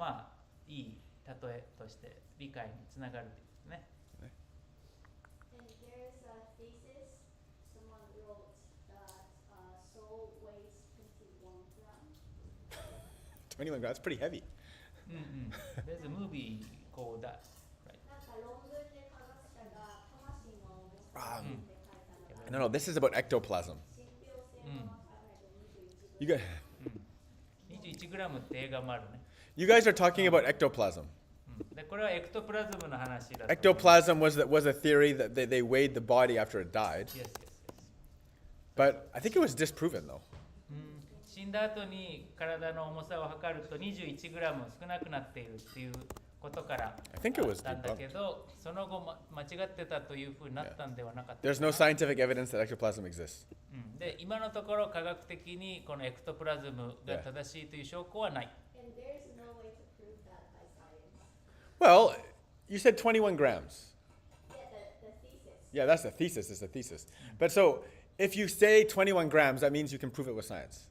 [SPEAKER 2] いい例えとして理解につながるということね。
[SPEAKER 4] And there's a thesis someone wrote that soul weighs 21 grams.
[SPEAKER 1] 21 grams, that's pretty heavy.
[SPEAKER 2] There's a movie called that.
[SPEAKER 4] なんか論文で科学者が魂の重さについて書いたのが
[SPEAKER 1] No, this is about ectoplasm.
[SPEAKER 4] 信憑性も考えると21
[SPEAKER 1] You guys,
[SPEAKER 2] 21グラムって映画もあるね。
[SPEAKER 1] you guys are talking about ectoplasm.
[SPEAKER 2] で、これはエクトプラズムの話だと。
[SPEAKER 1] Ectoplasm was a theory that they weighed the body after it died.
[SPEAKER 2] Yes.
[SPEAKER 1] But I think it was disproven though.
[SPEAKER 2] 死んだ後に体の重さを測ると21グラム少なくなっているっていうことから
[SPEAKER 1] I think it was
[SPEAKER 2] だったんだけど、その後間違ってたというふうになったんではなかったかな。
[SPEAKER 1] There's no scientific evidence that ectoplasm exists.
[SPEAKER 2] で、今のところ科学的にこのエクトプラズムが正しいという証拠はない。
[SPEAKER 4] And there's no way to prove that by science.
[SPEAKER 1] Well, you said 21 grams.
[SPEAKER 4] Yeah, the thesis.
[SPEAKER 1] Yeah, that's the thesis. It's a thesis. But so if you say 21 grams, that means you can prove it with science.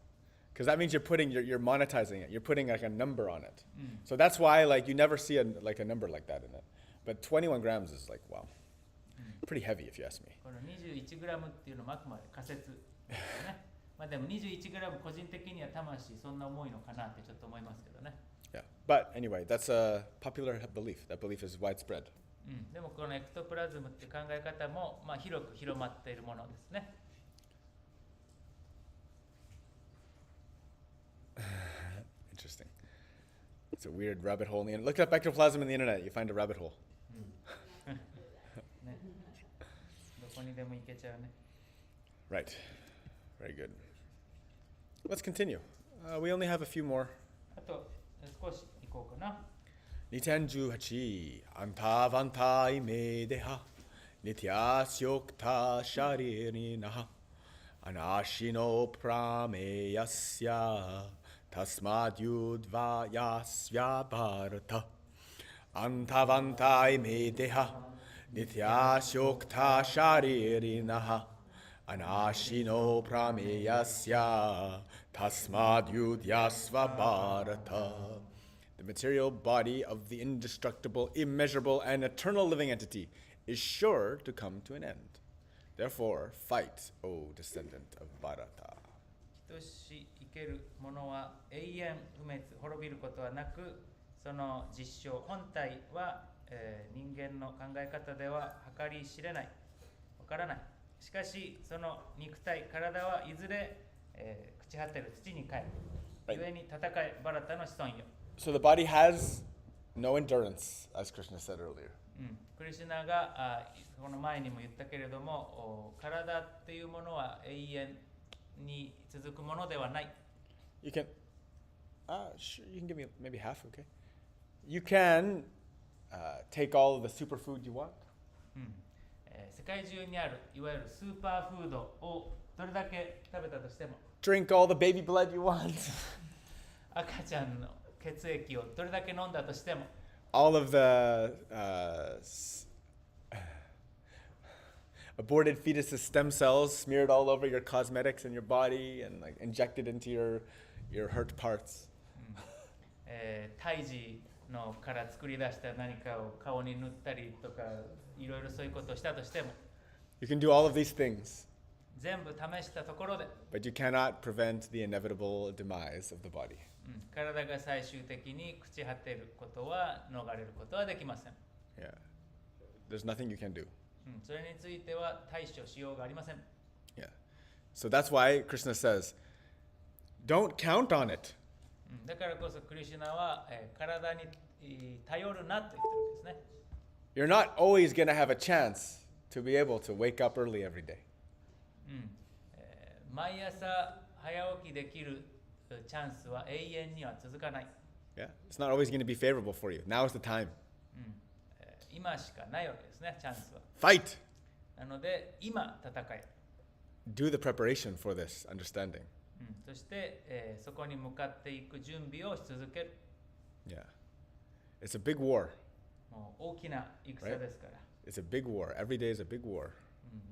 [SPEAKER 1] Because that means you're monetizing it. You're putting like a number on it. So that's why like you never see a number like that in it. But 21 grams is like, wow. Pretty heavy if you ask me.
[SPEAKER 2] この21グラムっていうのはあくまで仮説ですよね。まあでも21グラム個人的には魂そんな重いのかなってちょっと思いますけどね。
[SPEAKER 1] Yeah. But anyway, that's a popular belief. That belief is widespread.
[SPEAKER 2] でもこのエクトプラズムっていう考え方もまあ広く広まっているものですね。
[SPEAKER 1] Interesting. It's a weird rabbit hole in the internet. Look up ectoplasm in the internet. You find a rabbit hole.
[SPEAKER 2] ね、どこにでも行けちゃうね。
[SPEAKER 1] Right. Very good. Let's continue. We only have a few more.
[SPEAKER 2] あと少し行こうかな。
[SPEAKER 1] 2018 Antavanta imedeha Nityasyokta sharirinaha Anashino prameyasya Tasmadyudvayasya bharata Antavanta imedeha Nityasyokta sharirinaha Anashino prameyasya Tasmadyudyasva bharata. The material body of the indestructible, immeasurable, and eternal living entity is sure to come to an end. Therefore, fight, O descendant of Bharata.
[SPEAKER 2] 等し生けるものは永遠不滅滅びることはなく、その実証本体は、人間の考え方では計り知れない、わからない。しかしその肉体体はいずれ、朽ち果てる土に帰る。故に戦えバラタの子孫よ。
[SPEAKER 1] So the body has no endurance, as Krishna said earlier.
[SPEAKER 2] クリシュナがこの前にも言ったけれども、体っていうものは永遠に続くものではない。
[SPEAKER 1] You can, sure, you can give me maybe half, okay? You can take all of the superfood you want.
[SPEAKER 2] 世界中にあるいわゆるスーパーフードをどれだけ食べたとしても、
[SPEAKER 1] Drink all the baby blood you want.
[SPEAKER 2] 赤ちゃんの血液をどれだけ飲んだとしても、
[SPEAKER 1] all of the aborted fetus's stem cells smeared all over your cosmetics and your body and like injected into your hurt parts.
[SPEAKER 2] 胎児のから作り出した何かを顔に塗ったりとかいろいろそういうことをしたとしても、
[SPEAKER 1] You can do all of these things,
[SPEAKER 2] 全部試したところで、
[SPEAKER 1] but you cannot prevent the inevitable demise of the body.
[SPEAKER 2] 体が最終的に朽ち果てることは逃れることはできません。
[SPEAKER 1] Yeah. There's nothing you can do.
[SPEAKER 2] それについては対処しようがありません。
[SPEAKER 1] Yeah. So that's why Krishna says, don't count on it.
[SPEAKER 2] だからこそクリシュナは、体に頼るなと言ってるわけですね。
[SPEAKER 1] You're not always going to have a chance to be able to wake up early every day.
[SPEAKER 2] 毎朝早起きできるチャンスは永遠には続かない。
[SPEAKER 1] Yeah. It's not always going to be favorable for you. Now is the time.
[SPEAKER 2] 今しかないわけですね、チャンスは。
[SPEAKER 1] Fight.
[SPEAKER 2] なので、今戦え。
[SPEAKER 1] Do the preparation for this understanding.
[SPEAKER 2] そして、そこに向かっていく準備をし続ける。
[SPEAKER 1] Yeah. It's a big war.
[SPEAKER 2] もう大きな戦ですから。
[SPEAKER 1] It's a big war. Every day is a big war.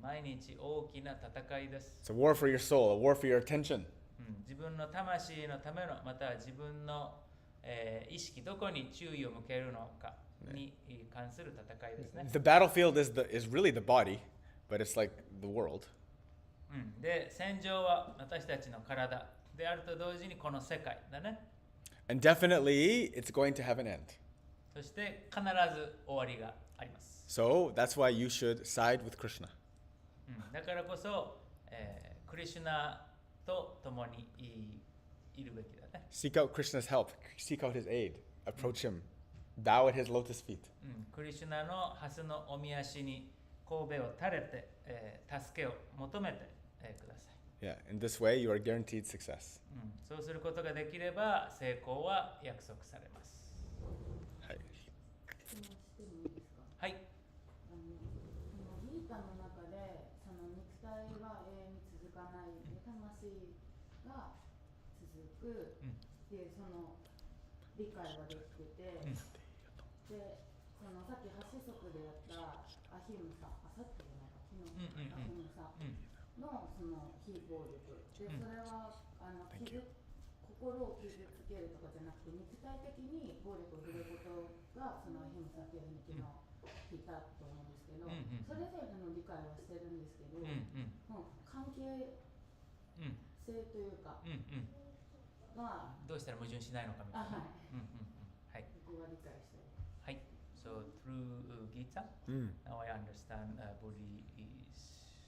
[SPEAKER 2] 毎日大きな戦いです。
[SPEAKER 1] It's a war for your soul, a war for your attention.
[SPEAKER 2] 自分の魂のための、または自分の、意識どこに注意を向けるのかに関する戦いですね。
[SPEAKER 1] The battlefield is really the body, but it's like the world.
[SPEAKER 2] で、戦場は私たちの体であると同時にこの世界だね。
[SPEAKER 1] And definitely it's going to have an end.
[SPEAKER 2] そして必ず終わりがあります。
[SPEAKER 1] So that's why you should side with Krishna.
[SPEAKER 2] だからこそ、クリシュナと共にいるべきだね。
[SPEAKER 1] Seek out Krishna's help. Seek out his aid. Approach him. Bow at his lotus feet.
[SPEAKER 2] クリシュナの蓮のおみ足に神戸を垂れて、助けを求めて、ください。
[SPEAKER 1] Yeah, in this way you are guaranteed success.
[SPEAKER 2] そうすることができれば成功は約束されます。
[SPEAKER 1] はい。
[SPEAKER 5] 質問してもいいですか？
[SPEAKER 2] はい。
[SPEAKER 5] ギータの中でその肉体は永遠に続かないで魂が続く、でその理解ができてて、でそのさっき8子則でやったアヒムサ、あさっきじゃないか昨日、アヒムサのその非暴力で、それは心を傷つけるとかじゃなくて肉体的に暴力を振るうことがそのアヒムサっていうふうに昨日聞いたと思うんですけど、それぞれの理解はしてるんですけど、もう関係性というか、
[SPEAKER 2] どうしたら矛盾しないのかみたいな。はい。
[SPEAKER 5] ここが理解したい。
[SPEAKER 2] はい。So through Gita, now I understand body is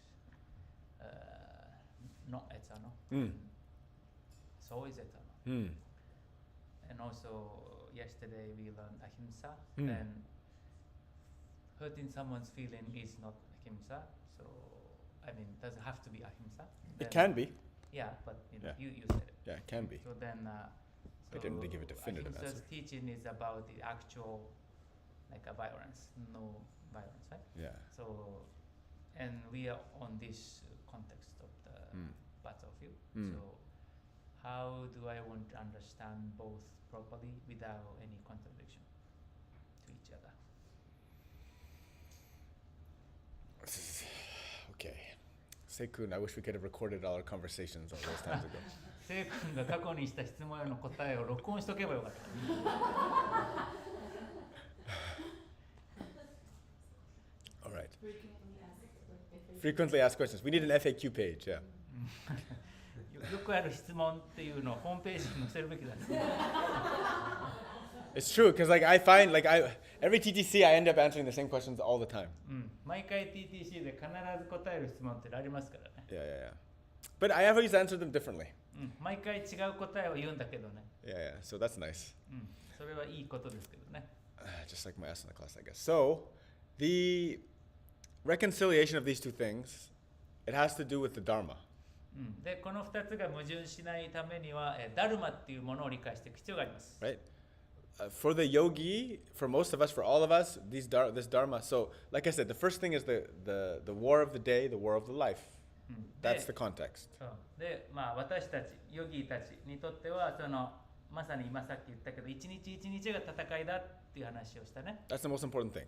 [SPEAKER 2] not eternal. Soul is eternal. And also yesterday we learned ahimsa, and hurting someone's feeling is not ahimsa. So I mean, it doesn't have to be ahimsa.
[SPEAKER 1] It can be.
[SPEAKER 2] Yeah, but you know, you said it.
[SPEAKER 1] Yeah, it can be.
[SPEAKER 2] So then,
[SPEAKER 1] I didn't give a definitive
[SPEAKER 2] ahimsa's
[SPEAKER 1] answer.
[SPEAKER 2] teaching is about the actual, like a violence, no violence, right?
[SPEAKER 1] Yeah.
[SPEAKER 2] So, and we are on this context of the battlefield. So, how do I want to understand both properly without any contradiction to each other?
[SPEAKER 1] Okay. Seikun, I wish we could have recorded all our conversations all those times ago.
[SPEAKER 2] セイ君が過去にした質問への答えを録音しとけばよかった。
[SPEAKER 1] All right. Frequently asked questions. We need an FAQ page, yeah.
[SPEAKER 2] よくある質問っていうのをホームページに載せるべきだね。
[SPEAKER 1] It's true, because like I find like every TTC I end up answering the same questions all the time.
[SPEAKER 2] 毎回 TTC で必ず答える質問ってありますからね。
[SPEAKER 1] Yeah. But I always answer them differently.
[SPEAKER 2] 毎回違う答えを言うんだけどね。
[SPEAKER 1] Yeah. So that's nice.
[SPEAKER 2] それはいいことですけどね。
[SPEAKER 1] Just like my asana class, I guess. So the reconciliation of these two things, it has to do with the Dharma.
[SPEAKER 2] で、この2つが矛盾しないためには、ダルマっていうものを理解していく必要があります。
[SPEAKER 1] Right? For the yogi, for most of us, for all of us, this dharma. So, like I said, the first thing is the war of the day, the war of the life. That's the context.
[SPEAKER 2] で、私たち、ヨギたちにとっては、まさに今さっき言ったけど、一日一日が戦いだっていう話をしたね。
[SPEAKER 1] That's the most important thing.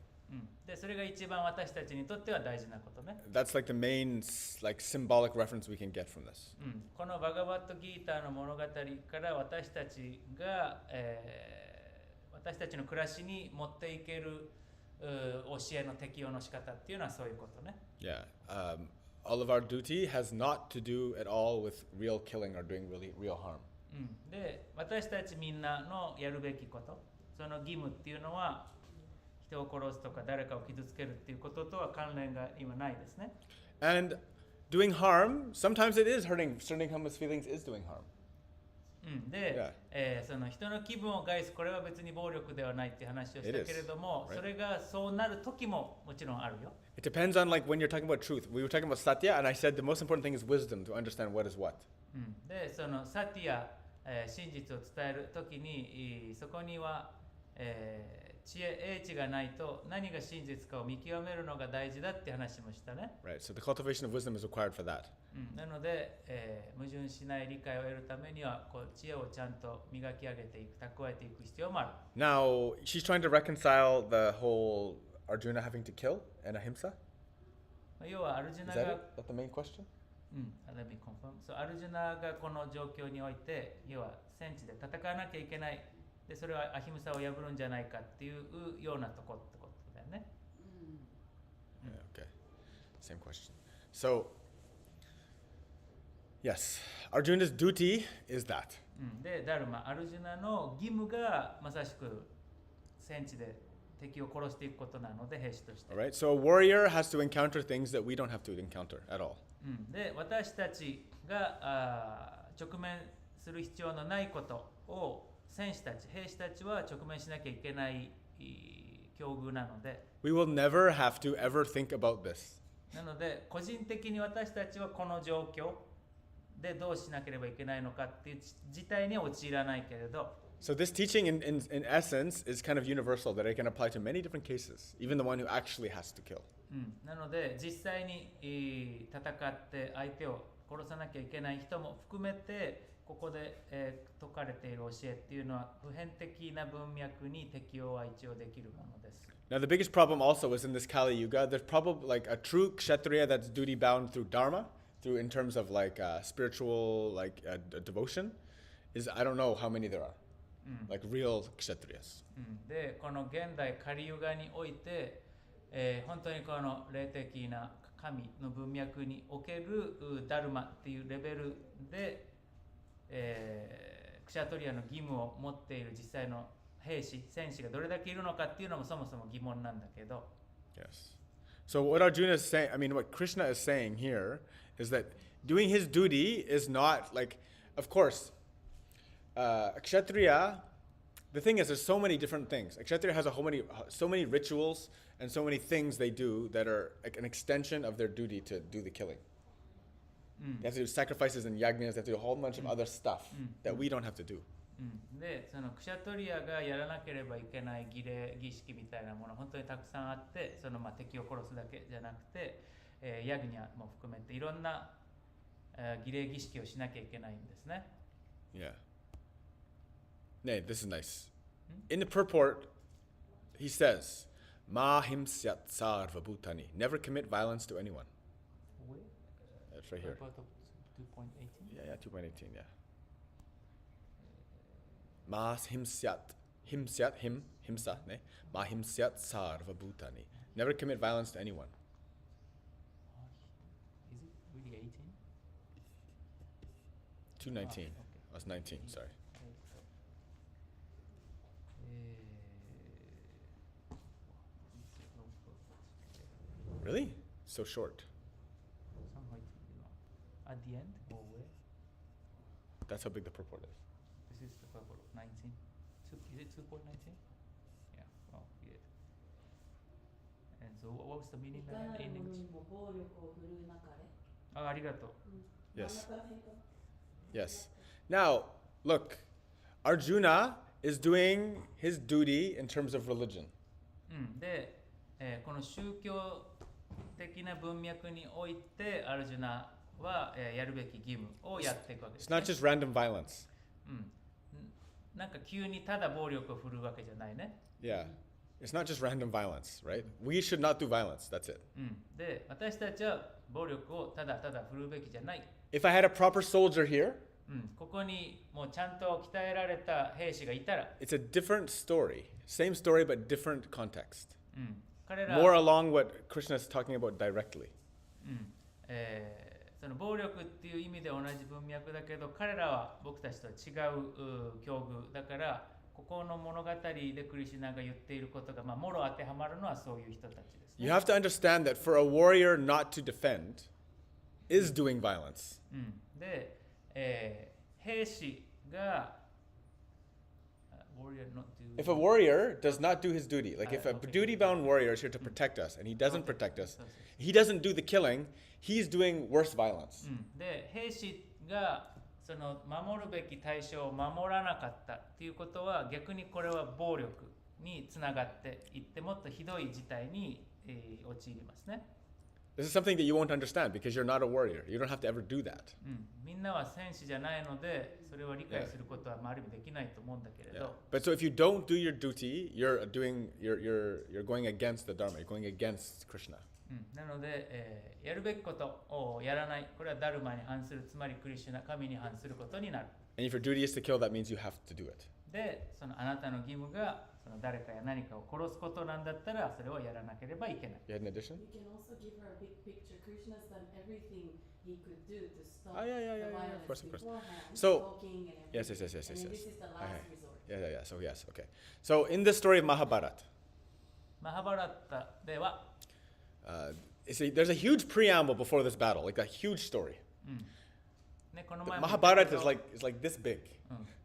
[SPEAKER 2] で、それが一番私たちにとっては大事なことね。
[SPEAKER 1] That's like the main like symbolic reference we can get from this.
[SPEAKER 2] このバガバットギーターの物語から私たちが、私たちの暮らしに持っていける教えの適用の仕方っていうのはそういうことね。
[SPEAKER 1] Yeah. All of our duty has not to do at all with real killing or doing real harm.
[SPEAKER 2] で、私たちみんなのやるべきこと、その義務っていうのは人を殺すとか誰かを傷つけるっていうこととは関連が今ないですね。
[SPEAKER 1] And doing harm, sometimes it is hurting someone's feelings is doing harm.
[SPEAKER 2] で、その人の気分を害す、これは別に暴力ではないっていう話をしたけれども、それがそうなる時ももちろんあるよ。
[SPEAKER 1] It depends on like when you're talking about truth. We were talking about satya, and I said the most important thing is wisdom to understand what is what.
[SPEAKER 2] で、そのサティア、真実を伝える時に、そこには、知恵、英知がないと何が真実かを見極めるのが大事だって話もしたね。
[SPEAKER 1] Right. So the cultivation of wisdom is required for that.
[SPEAKER 2] なので、矛盾しない理解を得るためには知恵をちゃんと磨き上げていく、蓄えていく必要もある。
[SPEAKER 1] Now, she's trying to reconcile the whole Arjuna having to kill and ahimsa.
[SPEAKER 2] 要はアルジュナ
[SPEAKER 1] Is
[SPEAKER 2] が
[SPEAKER 1] that the main question?
[SPEAKER 2] Let me confirm. So アルジュナがこの状況において、要は戦地で戦わなきゃいけない。で、それはアヒムサを破るんじゃないかっていうようなとこってことだよね。
[SPEAKER 1] Yeah, okay. Same question. So, yes, Arjuna's duty is that.
[SPEAKER 2] で、ダルマ、アルジュナの義務がまさしく戦地で敵を殺していくことなので、兵士として。
[SPEAKER 1] Alright, so a warrior has to encounter things that we don't have to encounter at all.
[SPEAKER 2] で、私たちが直面する必要のないことを戦士たち、兵士たちは直面しなきゃいけない境遇なので。
[SPEAKER 1] We will never have to ever think about this.
[SPEAKER 2] なので、個人的に私たちはこの状況でどうしなければいけないのかっていう事態には陥らないけれど。
[SPEAKER 1] So this teaching in essence is kind of universal that it can apply to many different cases, even the one who actually has to kill.
[SPEAKER 2] なので、実際に戦って相手を殺さなきゃいけない人も含めて、ここで、説かれている教えっていうのは普遍的な文脈に適用は一応できるものです。
[SPEAKER 1] Now the biggest problem also is in this Kali Yuga, there's probably like a true kshatriya that's duty bound through dharma, through in terms of like spiritual like devotion is I don't know how many there are. Like real kshatriyas.
[SPEAKER 2] でこの現代カリユガにおいて、本当にこの霊的な神の文脈におけるダルマっていうレベルで、クシャトリアの義務を持っている実際の兵士、戦士がどれだけいるのかっていうのもそもそも疑問なんだけど。
[SPEAKER 1] Yes. So what Arjuna is saying, I mean, what Krishna is saying here is that doing his duty is not like, of course, Kshatriya, the thing is there's so many different things. Kshatriya has so many rituals and so many things they do that are like an extension of their duty to do the killing. They have to do sacrifices and yagnas, they have to do a whole bunch of other stuff that we don't have to do.
[SPEAKER 2] でそのクシャトリアがやらなければいけない儀礼儀式みたいなもの本当にたくさんあってその敵を殺すだけじゃなくて、ヤグニャも含めていろんな、儀礼儀式をしなきゃいけないんですね。
[SPEAKER 1] Yeah. Nay, this is nice. In the purport, he says, Ma himsyat sarva bhutani. Never commit violence to anyone. That's right here.
[SPEAKER 2] 2.18?
[SPEAKER 1] Yeah, 2.18, yeah. Ma himsyat, himsa, ne? Ma himsyat sarva bhutani. Never commit violence to anyone.
[SPEAKER 2] Is it really 18?
[SPEAKER 1] 219.
[SPEAKER 2] Okay.
[SPEAKER 1] I was 19, sorry. Really? So short.
[SPEAKER 2] At the end or where?
[SPEAKER 1] That's how big the purport is.
[SPEAKER 2] This is the purport of 19. Is it 2.19? Yeah. Oh, good. And so what was the meaning in English? ありがとう。
[SPEAKER 1] Yes. Yes. Now, look, Arjuna is doing his duty in terms of religion.
[SPEAKER 2] で、この宗教的な文脈においてアルジュナは、やるべき義務をやっていくわけです、ね。
[SPEAKER 1] It's not just random violence.
[SPEAKER 2] なんか急にただ暴力を振るうわけじゃないね。
[SPEAKER 1] Yeah. It's not just random violence, right? We should not do violence. That's it.
[SPEAKER 2] で、私たちは暴力をただただ振るうべきじゃない。
[SPEAKER 1] If I had a proper soldier here,
[SPEAKER 2] ここにもうちゃんと鍛えられた兵士がいたら、
[SPEAKER 1] it's a different story. Same story, but different context.
[SPEAKER 2] 彼ら
[SPEAKER 1] More along what Krishna is talking about directly.
[SPEAKER 2] その暴力っていう意味で同じ文脈だけど、彼らは僕たちとは違う境遇だから、ここの物語でクリシュナが言っていることが、もろ当てはまるのはそういう人たちです、ね。
[SPEAKER 1] You have to understand that for a warrior not to defend is doing violence.
[SPEAKER 2] で、兵士が
[SPEAKER 1] If a warrior does not do his duty, like if a duty-bound warrior is here to protect us and he doesn't protect us, he doesn't do the killing, he's doing worse violence.
[SPEAKER 2] で、兵士がその守るべき対象を守らなかったっていうことは逆にこれは暴力につながっていってもっとひどい事態に、陥りますね。
[SPEAKER 1] This is something that you won't understand because you're not a warrior. You don't have to ever do that.
[SPEAKER 2] みんなは戦士じゃないので、それを理解することはある意味できないと思うんだけれど。
[SPEAKER 1] But so if you don't do your duty, you're going against the Dharma. You're going against Krishna.
[SPEAKER 2] なので、やるべきことをやらない。これはダルマに反する、つまりクリシュナ、神に反することになる。
[SPEAKER 1] And if your duty is to kill, that means you have to do it.
[SPEAKER 2] で、そのあなたの義務がその誰かや何かを殺すことなんだったら、それをやらなければいけない。
[SPEAKER 1] You had an addition?
[SPEAKER 6] We can also give her a big picture. Krishna's done everything he could do to stop
[SPEAKER 1] yeah.
[SPEAKER 6] the violence
[SPEAKER 1] Of course.
[SPEAKER 6] beforehand.
[SPEAKER 1] So,
[SPEAKER 6] Talking and
[SPEAKER 1] yes.
[SPEAKER 6] everything. And then this is the last resort.
[SPEAKER 1] Yeah. So yes, okay. So in the story of Mahabharata,
[SPEAKER 2] マハバラッタでは、
[SPEAKER 1] there's a huge preamble before this battle, like a huge story.
[SPEAKER 2] ね、この
[SPEAKER 1] The
[SPEAKER 2] 前も言った
[SPEAKER 1] Mahabharata
[SPEAKER 2] け
[SPEAKER 1] is
[SPEAKER 2] ど
[SPEAKER 1] like this big.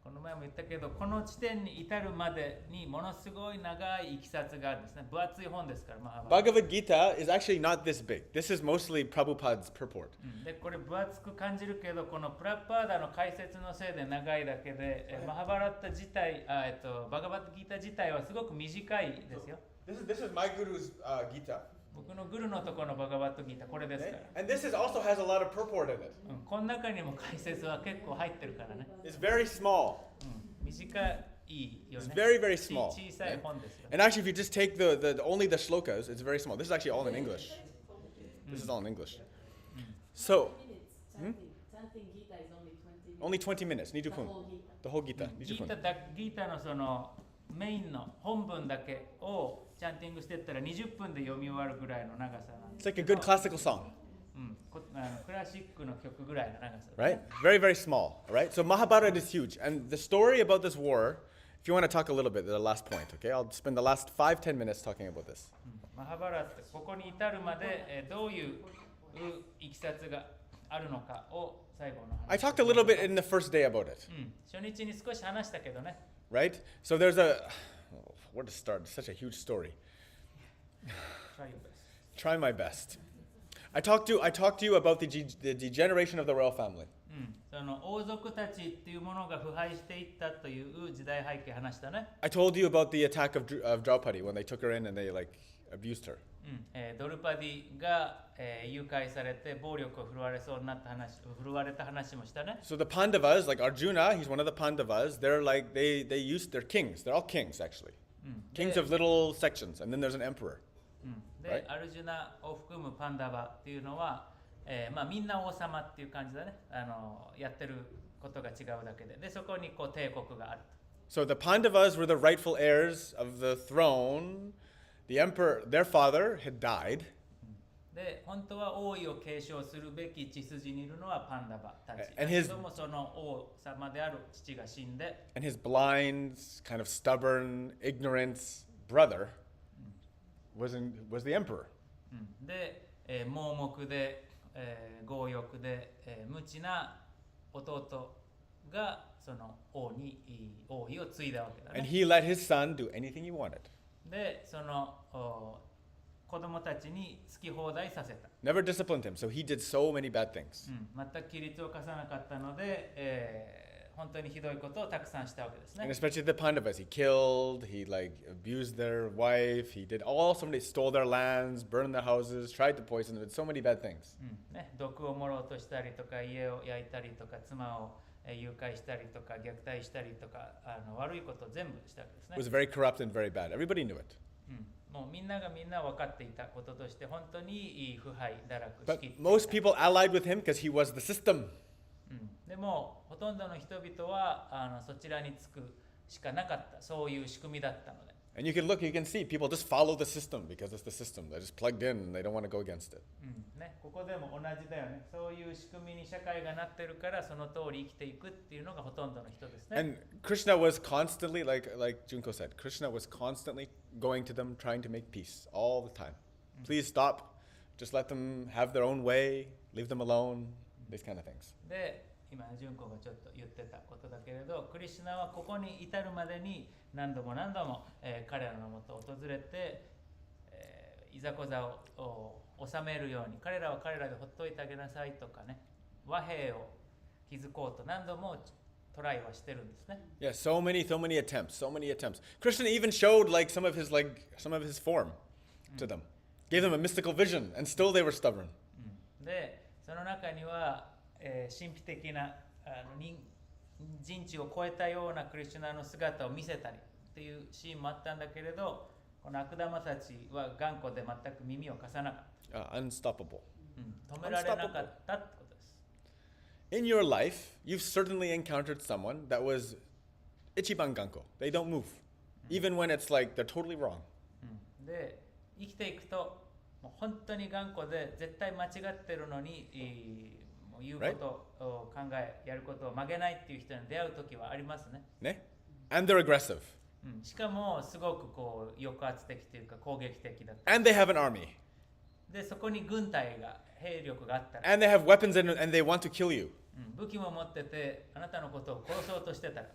[SPEAKER 2] この前も言ったけど、この地点に至るまでにものすごい長いいきさつがあるんですね。分厚い本ですから、マハバラッタ。
[SPEAKER 1] Bhagavad Gita is actually not this big. This is mostly Prabhupada's purport.
[SPEAKER 2] でこれ分厚く感じるけど、このプラッパーダの解説のせいで長いだけで、マハバラッタ自体、バガバッドギータ自体はすごく短いですよ。
[SPEAKER 1] This is my guru's Gita.
[SPEAKER 2] 僕のグルのところのバガバッドギータこれですから。
[SPEAKER 1] And this also has a lot of purport in it.
[SPEAKER 2] この中にも解説は結構入ってるからね。
[SPEAKER 1] It's very small.
[SPEAKER 2] 短いよね。
[SPEAKER 1] It's very, very small.
[SPEAKER 2] 小さい本ですよ。
[SPEAKER 1] And actually, if you just take only the shlokas, it's very small. This is actually all in English. This is all in English. So,
[SPEAKER 6] Chanting Gita is
[SPEAKER 1] Only
[SPEAKER 6] only 20 minutes.
[SPEAKER 1] 20 minutes.
[SPEAKER 6] The
[SPEAKER 1] 20分。
[SPEAKER 6] whole Gita.
[SPEAKER 1] The whole Gita. 20分。
[SPEAKER 2] ギータのそのメインの本文だけをチャンティングしてったら20分で読み終わるぐらいの長さなんで
[SPEAKER 1] It's
[SPEAKER 2] す
[SPEAKER 1] like
[SPEAKER 2] け
[SPEAKER 1] a
[SPEAKER 2] ど
[SPEAKER 1] good classical song,
[SPEAKER 2] クラシックの曲ぐらいの長さ、
[SPEAKER 1] right? Very, very small, right? So Mahabharata is huge. And the story about this war, if you want to talk a little bit, the last point, okay? I'll spend the last 5-10 minutes talking about this.
[SPEAKER 2] マハバラタ、ここに至るまで、どういういきさつがあるのかを最後の話
[SPEAKER 1] I talked a little bit in the first day about it,
[SPEAKER 2] 初日に少し話したけどね
[SPEAKER 1] right? So there's a, where to start? Such a huge story.
[SPEAKER 2] Try your best.
[SPEAKER 1] Try my best. I talked to you about the degeneration of the royal family.
[SPEAKER 2] その王族たちっていうものが腐敗していったという時代背景話したね、
[SPEAKER 1] I told you about the attack of Draupadi when they took her in and they like abused her.
[SPEAKER 2] ドルパディが、誘拐されて暴力を振るわれそうになった話、振るわれた話もしたね。
[SPEAKER 1] So the Pandavas, like Arjuna, he's one of the Pandavas. They're like they're kings. They're all kings actually, kings of little sections, and then there's an emperor.
[SPEAKER 2] で、
[SPEAKER 1] Right.
[SPEAKER 2] アルジュナを含むパンダバっていうのは、まあみんな王様っていう感じだね。やってることが違うだけで、でそこにこう帝国があると。
[SPEAKER 1] So the Pandavas were the rightful heirs of the throne. The emperor, their father, had died,
[SPEAKER 2] で、本当は王位を継承するべき血筋にいるのはパンダバたち。
[SPEAKER 1] And
[SPEAKER 2] だ
[SPEAKER 1] his-
[SPEAKER 2] けどもその王様である父が死んで、
[SPEAKER 1] and his blind, kind of stubborn, ignorant brother was the emperor.
[SPEAKER 2] で、盲目で、強欲で、無知な弟がその王位を継いだわけだ
[SPEAKER 1] And
[SPEAKER 2] ね。
[SPEAKER 1] he let his son do anything he wanted.
[SPEAKER 2] で、その子供たちに好き放題させた。
[SPEAKER 1] Never disciplined him, so he did so many bad things.
[SPEAKER 2] 全く規律を課さなかったので、本当にひどいことをたくさんしたわけですね
[SPEAKER 1] And。especially the Pandavas, he killed, he like abused their wife, he did somebody stole their lands, burned their houses, tried to poison them, did so many bad things.
[SPEAKER 2] ね、毒を盛ろうとしたりとか、家を焼いたりとか、妻を誘拐したりとか、虐待したりとか、悪いことを全部したわけです
[SPEAKER 1] It was
[SPEAKER 2] ね。
[SPEAKER 1] very corrupt and very bad. Everybody knew it.
[SPEAKER 2] もうみんながみんな分かっていたこととして、本当に腐敗、堕落し
[SPEAKER 1] But
[SPEAKER 2] きっていた
[SPEAKER 1] most people allied with him because he was the system.
[SPEAKER 2] でもほとんどの人々はそちらにつくしかなかった、そういう仕組みだったので、
[SPEAKER 1] And you can see people just follow the system because it's the system. They're just plugged in and they don't want to go against it.
[SPEAKER 2] ね、ここでも同じだよね。そういう仕組みに社会がなってるから、その通り生きていくっていうのがほとんどの人ですね。
[SPEAKER 1] And Krishna was constantly, like Junko said, Krishna was constantly going to them, trying to make peace all the time. Please stop. Just let them have their own way. Leave them alone. These kind of things.
[SPEAKER 2] で、今、純子がちょっと言ってたことだけれど、クリシュナはここに至るまでに何度も何度も、彼らのもとを訪れて、いざこざを収めるように、彼らは彼らでほっといてあげなさいとかね、和平を築こうと何度もトライはしてるんですね。
[SPEAKER 1] Yeah, so many attempts. Krishna even showed like some of his form to them. Gave them a mystical vision, and still they were stubborn.
[SPEAKER 2] で、その中には、神秘的な人知を超えたようなクリシュナの姿を見せたりっていうシーンもあったんだけれど、この悪玉たちは頑固で全く耳を貸さなかった、
[SPEAKER 1] Unstoppable.
[SPEAKER 2] 止められなかったってことです。
[SPEAKER 1] In your life, you've certainly encountered someone that was ichiban ganko. They don't move, even when it's like they're totally wrong.
[SPEAKER 2] で、生きていくともう本当に頑固で絶対間違ってるのに、もう言うことを考え、やることを曲げないっていう人に出会う時はありますね。
[SPEAKER 1] Ne? And they're aggressive.
[SPEAKER 2] しかもすごくこう抑圧的というか攻撃的だった。
[SPEAKER 1] And they have an army.
[SPEAKER 2] で、そこに軍隊が、兵力があったら、
[SPEAKER 1] And they have weapons and they want to kill you.
[SPEAKER 2] 武器も持ってて、あなたのことを殺そうとしてたら、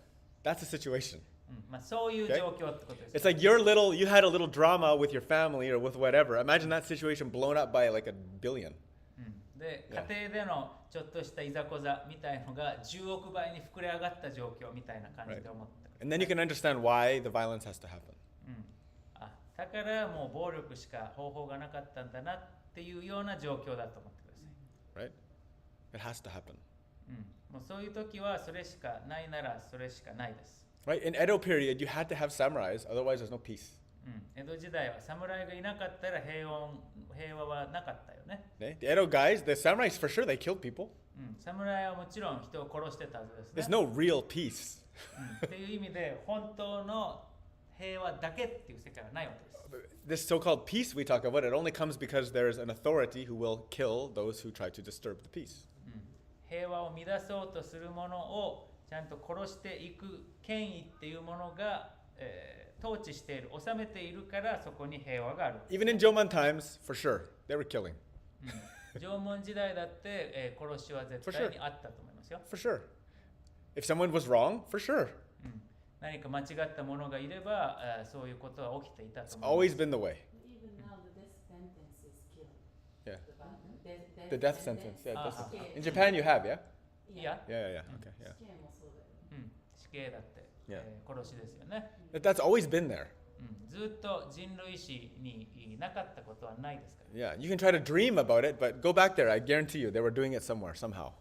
[SPEAKER 1] That's the situation.
[SPEAKER 2] まあ、そういう状況ってことです。
[SPEAKER 1] It's like you had a little drama with your family or with whatever. Imagine that situation blown up by like a billion.
[SPEAKER 2] で、家庭でのちょっとしたいざこざみたいのが10億倍に膨れ上がった状況みたいな感じで思った。
[SPEAKER 1] And then you can understand why the violence has to happen.
[SPEAKER 2] だからもう暴力しか方法がなかったんだなっていうような状況だと思ってください。
[SPEAKER 1] Right? It has to happen.
[SPEAKER 2] もうそういう時はそれしかないならそれしかないです。
[SPEAKER 1] Right? In Edo period, you had to have samurais, otherwise there's no peace.
[SPEAKER 2] 江戸時代は侍がいなかったら平和はなかったよね。
[SPEAKER 1] The Edo guys, the samurais, for sure, they killed people.
[SPEAKER 2] 侍はもちろん人を殺してたはずです
[SPEAKER 1] There's
[SPEAKER 2] ね。
[SPEAKER 1] no real peace.
[SPEAKER 2] っていう意味で本当の平和だけっていう世界はないわけです。
[SPEAKER 1] This so-called peace we talk about, it only comes because there's an authority who will kill those who try to disturb the peace.
[SPEAKER 2] 平和を乱そうとするものをちゃんと殺していく権威っていうものが、統治している、治めているからそこに平和がある。
[SPEAKER 1] Even in Joman times, for sure, they were killing.
[SPEAKER 2] 縄文時代だって、殺しは絶対にあったと思いますよ。
[SPEAKER 1] For sure. If someone was wrong, for sure.
[SPEAKER 2] 何か間違った者がいれば、そういうことは起きていたと
[SPEAKER 1] It's
[SPEAKER 2] 思い
[SPEAKER 1] always
[SPEAKER 2] ます。
[SPEAKER 1] been the way.
[SPEAKER 6] Even now, the death sentence is killing.
[SPEAKER 1] Yeah.
[SPEAKER 6] The
[SPEAKER 1] The death sentence. Yeah, death
[SPEAKER 2] Ah.
[SPEAKER 1] sentence. In Japan, you have, yeah?
[SPEAKER 2] いや、
[SPEAKER 1] Yeah, yeah, yeah. Okay, yeah.
[SPEAKER 6] 死刑もそうだよね。
[SPEAKER 2] 死刑だって、
[SPEAKER 1] Yeah.
[SPEAKER 2] 殺しですよね。
[SPEAKER 1] That's always been there.
[SPEAKER 2] ずっと人類史になかったことはないですから。
[SPEAKER 1] Yeah, you can try to dream about it, but go back there. I guarantee you, they were doing it somewhere, somehow.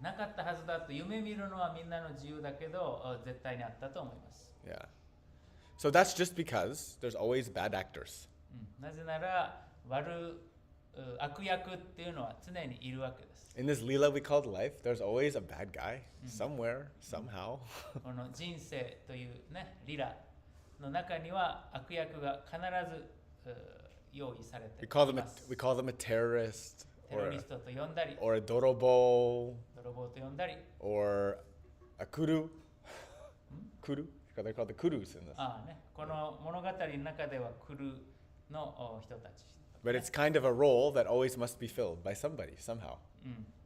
[SPEAKER 2] なかったはずだと夢見るのはみんなの自由だけど、絶対にあったと思います。
[SPEAKER 1] Yeah. So that's just because there's always bad actors.
[SPEAKER 2] なぜなら悪役っていうのは常にいるわけです。
[SPEAKER 1] In this lila we called life, there's always a bad guy somewhere, somehow.
[SPEAKER 2] この人生というね、リラの中には悪役が必ず用意されて
[SPEAKER 1] We
[SPEAKER 2] い
[SPEAKER 1] call them
[SPEAKER 2] ま
[SPEAKER 1] a,
[SPEAKER 2] す。
[SPEAKER 1] we call them a terrorist
[SPEAKER 2] テロ
[SPEAKER 1] or
[SPEAKER 2] リストと呼んだり、
[SPEAKER 1] or a dorobo
[SPEAKER 2] 泥棒と呼んだり、
[SPEAKER 1] or a kuru. Kuru? They're called the kurus in this.
[SPEAKER 2] この物語の中ではクルの人たち。
[SPEAKER 1] But it's kind of a role that always must be filled by somebody, somehow.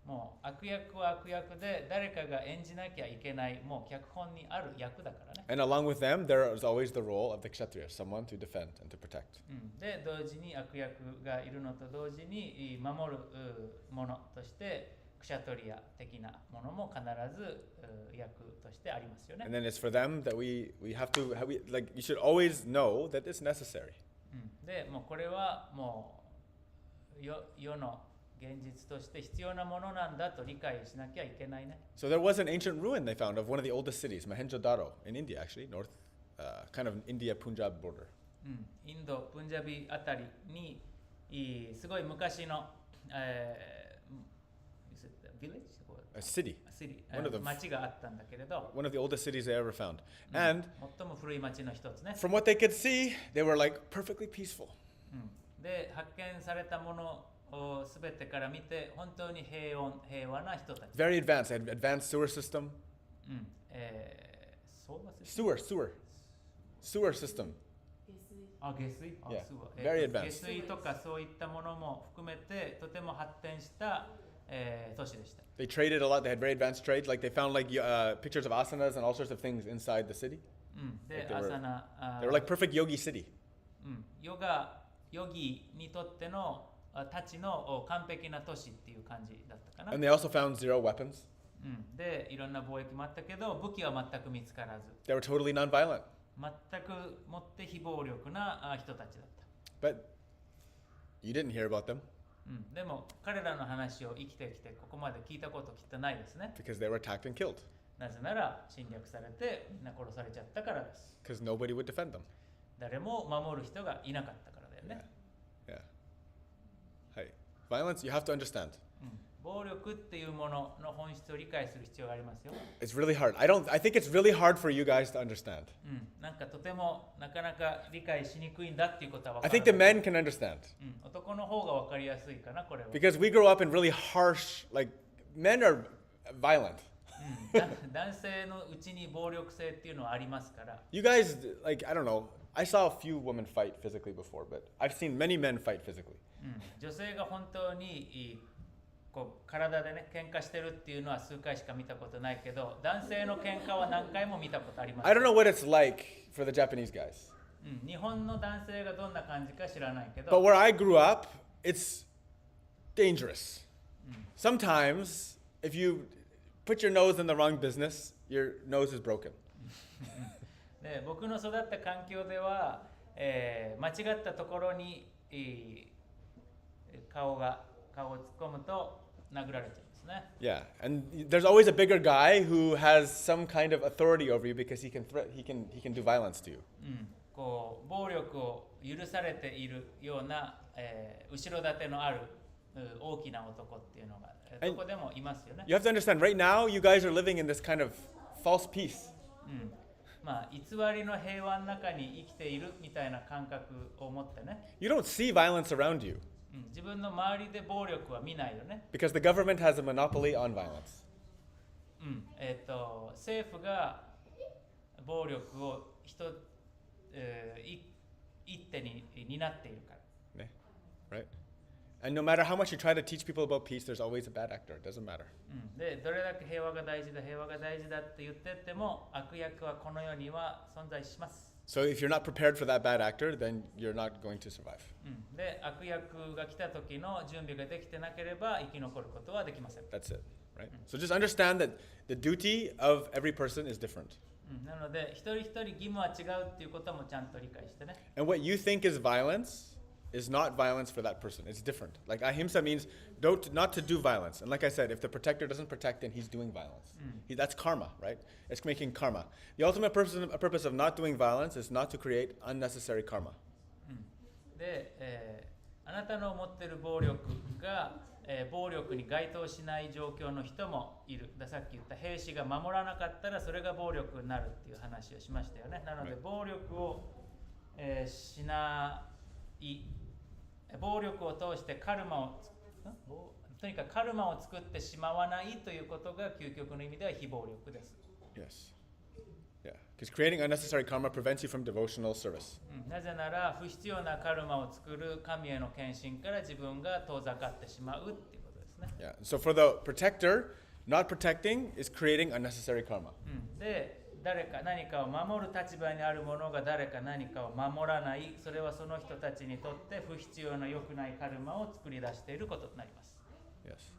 [SPEAKER 2] もう悪役は悪役で誰かが演じなきゃいけない、もう脚本にある役だからね。
[SPEAKER 1] And along with them, there is always the role of the kshatriya, someone to defend and to protect.
[SPEAKER 2] で、同時に悪役がいるのと同時に守るものとしてクシャトリア的なものも必ず役としてありますよね。
[SPEAKER 1] And then it's for them that we have to, like, you should always know that it's necessary.
[SPEAKER 2] で、もうこれはもう世の現実として必要なものなんだと理解しなきゃいけないね。
[SPEAKER 1] So there was an ancient ruin they found of one of the oldest cities, Mohenjo-daro, in India actually, north, kind of India-Punjab border.
[SPEAKER 2] インド・プンジャビあたりにすごい昔の、village?
[SPEAKER 1] A city,
[SPEAKER 2] 町があったんだけれど、
[SPEAKER 1] one of the oldest cities they ever found. And
[SPEAKER 2] 最も古い町の一つね。
[SPEAKER 1] from what they could see, they were like perfectly peaceful.
[SPEAKER 2] で、発見されたものすべてから見て本当に平和な人たち。
[SPEAKER 1] Very advanced. They had advanced sewer system.
[SPEAKER 2] Sewer
[SPEAKER 1] system.
[SPEAKER 2] 下水
[SPEAKER 1] Yeah,
[SPEAKER 2] そう
[SPEAKER 1] very
[SPEAKER 2] 下
[SPEAKER 1] advanced.
[SPEAKER 2] 水とかそういったものも含めてとても発展した、都市でした。
[SPEAKER 1] They traded a lot. They had very advanced trade. Like they found like pictures of asanas and all sorts of things inside the city.
[SPEAKER 2] で、
[SPEAKER 1] They were-
[SPEAKER 2] アサナ
[SPEAKER 1] They were like perfect yogi city.
[SPEAKER 2] ヨギにとってのたちの完璧な都市っていう感じだったかな。
[SPEAKER 1] And they also found 0 weapons.
[SPEAKER 2] で、いろんな貿易もあったけど武器は全く見つからず、
[SPEAKER 1] They were totally nonviolent.
[SPEAKER 2] 全くもって非暴力な人たちだった。
[SPEAKER 1] But you didn't hear about them
[SPEAKER 2] でも彼らの話を生きてきてここまで聞いたこときっとないですね。
[SPEAKER 1] because they were attacked and killed.
[SPEAKER 2] なぜなら侵略されてみんな殺されちゃったからです。
[SPEAKER 1] Because nobody would defend them.
[SPEAKER 2] 誰も守る人がいなかったからだよね。
[SPEAKER 1] Yeah. Hey. Violence, you have to understand.
[SPEAKER 2] 暴力っていうものの本質を理解する必要がありますよ。
[SPEAKER 1] It's really hard. I think it's really hard for you guys to understand.
[SPEAKER 2] なんかとてもなかなか理解しにくいんだっていうことは
[SPEAKER 1] I
[SPEAKER 2] 分か
[SPEAKER 1] think
[SPEAKER 2] る。
[SPEAKER 1] the men can understand.
[SPEAKER 2] 男の方が分かりやすいかなこれは。
[SPEAKER 1] Because we grow up in really harsh, like, men are violent.
[SPEAKER 2] 男性のうちに暴力性っていうのはありますから。
[SPEAKER 1] You guys, like, I don't know. I saw a few women fight physically before, but I've seen many men fight physically.
[SPEAKER 2] 女性が本当にこう体でね喧嘩してるっていうのは数回しか見たことないけど、男性の喧嘩は何回も見たことあります。
[SPEAKER 1] I don't know what it's like for the Japanese guys.
[SPEAKER 2] 日本の男性がどんな感じか知らないけ
[SPEAKER 1] But
[SPEAKER 2] ど、
[SPEAKER 1] where I grew up, it's dangerous. Sometimes, if you put your nose in the wrong business, your nose is broken.
[SPEAKER 2] で僕の育った環境では、間違ったところに、顔を突っ込むと殴られちゃうんですね。
[SPEAKER 1] Yeah, and there's always a bigger guy who has some kind of authority over you because he can do violence to you.
[SPEAKER 2] こう暴力を許されているような、後ろ盾のある大きな男っていうのがどこでもいますよね。
[SPEAKER 1] You have to understand, right now, you guys are living in this kind of false peace.
[SPEAKER 2] まあ、偽りの平和の中に生きているみたいな感覚を持ってね、
[SPEAKER 1] You don't see violence around you
[SPEAKER 2] 自分の周りで暴力は見ないよね。
[SPEAKER 1] because the government has a monopoly on violence.
[SPEAKER 2] 政府が暴力を一手に担っているから。
[SPEAKER 1] ね Right? And no matter how much you try to teach people about peace, there's always a bad actor. It doesn't matter.
[SPEAKER 2] で、どれだけ平和が大事だ、平和が大事だって言ってっても、悪役はこの世には存在します。
[SPEAKER 1] So if you're not prepared for that bad actor, then you're not going to survive.
[SPEAKER 2] で、悪役が来た時の準備ができてなければ生き残ることはできません。
[SPEAKER 1] That's it. Right? So just understand that the duty of every person is different.
[SPEAKER 2] なので、一人一人義務は違うっていうこともちゃんと理解してね。
[SPEAKER 1] And what you think is violence is not violence for that person. It's different. Like ahimsa means not to do violence. And like I said, if the protector doesn't protect, then he's doing violence. That's karma, right? It's making karma. The ultimate purpose of not doing violence is not to create unnecessary karma.
[SPEAKER 2] で、あなたの持っている暴力が、暴力に該当しない状況の人もいる。さっき言った兵士が守らなかったらそれが暴力になるっていう話をしましたよね。なので暴力を、しない暴力を通してカルマをとにかくカルマを作ってしまわないということが究極の意味では非暴力です。
[SPEAKER 1] Yes. Yeah. Because creating unnecessary karma prevents you from devotional service.
[SPEAKER 2] なぜなら不必要なカルマを作る神への献身から自分が遠ざかってしまうっていうことですね。
[SPEAKER 1] Yeah. So for the protector, not protecting is creating unnecessary karma.
[SPEAKER 2] で、何かを守る立場にある者が誰か何かを守らない、それはその人たちにとって不必要な良くないカルマを作り出していることとなります。
[SPEAKER 1] Yes.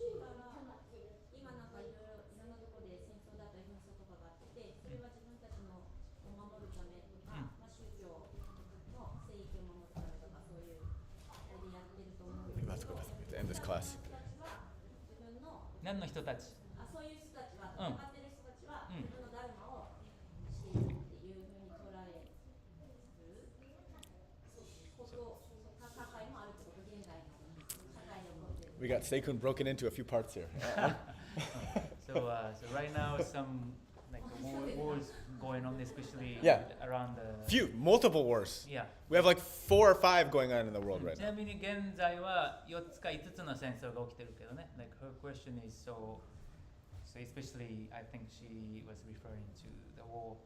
[SPEAKER 4] 今なんかいろんなところで戦争だったり紛争とかがあって、それは自分たちのを守るためとか、宗教の聖域を守るためとか、そういうあれでやってると思うんですけど、
[SPEAKER 1] To end this class.
[SPEAKER 4] 自分の
[SPEAKER 2] 何の人たち？
[SPEAKER 4] そういう人たちは戦ってる人たちは自分のダルマをしているっていうふうに捉えること社会もあるってこと、現代の社会に起こってる。
[SPEAKER 1] We got Seikun broken into a few parts here.
[SPEAKER 2] So right now some like wars going on, especially around the
[SPEAKER 1] Multiple wars.
[SPEAKER 2] Yeah.
[SPEAKER 1] We have like 4 or 5 going on in the world right
[SPEAKER 2] ち
[SPEAKER 1] now.
[SPEAKER 2] なみに現在は4つか5つの戦争が起きてるけどね。Like her question is so especially I think she was referring to the war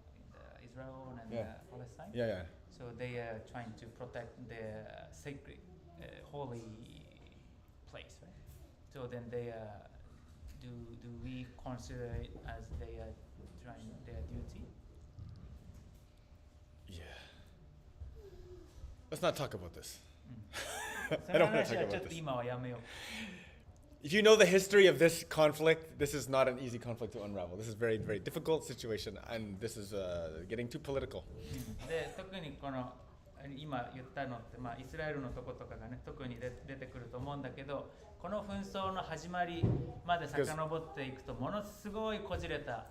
[SPEAKER 2] in Israel and Palestine.
[SPEAKER 1] Yeah.
[SPEAKER 2] So they are trying to protect their sacred, holy place, right? So then they do we consider it as they are trying their duty?
[SPEAKER 1] Yeah. Let's not talk about this.
[SPEAKER 2] そ
[SPEAKER 1] I
[SPEAKER 2] の
[SPEAKER 1] don't want to
[SPEAKER 2] 話
[SPEAKER 1] talk
[SPEAKER 2] はちょ
[SPEAKER 1] about
[SPEAKER 2] っと
[SPEAKER 1] this.
[SPEAKER 2] 今はやめよう。
[SPEAKER 1] If you know the history of this conflict, this is not an easy conflict to unravel. This is a very, very difficult situation, and this is getting too political.
[SPEAKER 2] で、特にこの今言ったのって、イスラエルのとことかがね、特に出てくると思うんだけど、この紛争の始まりまで遡っていくとものすごいこじれた、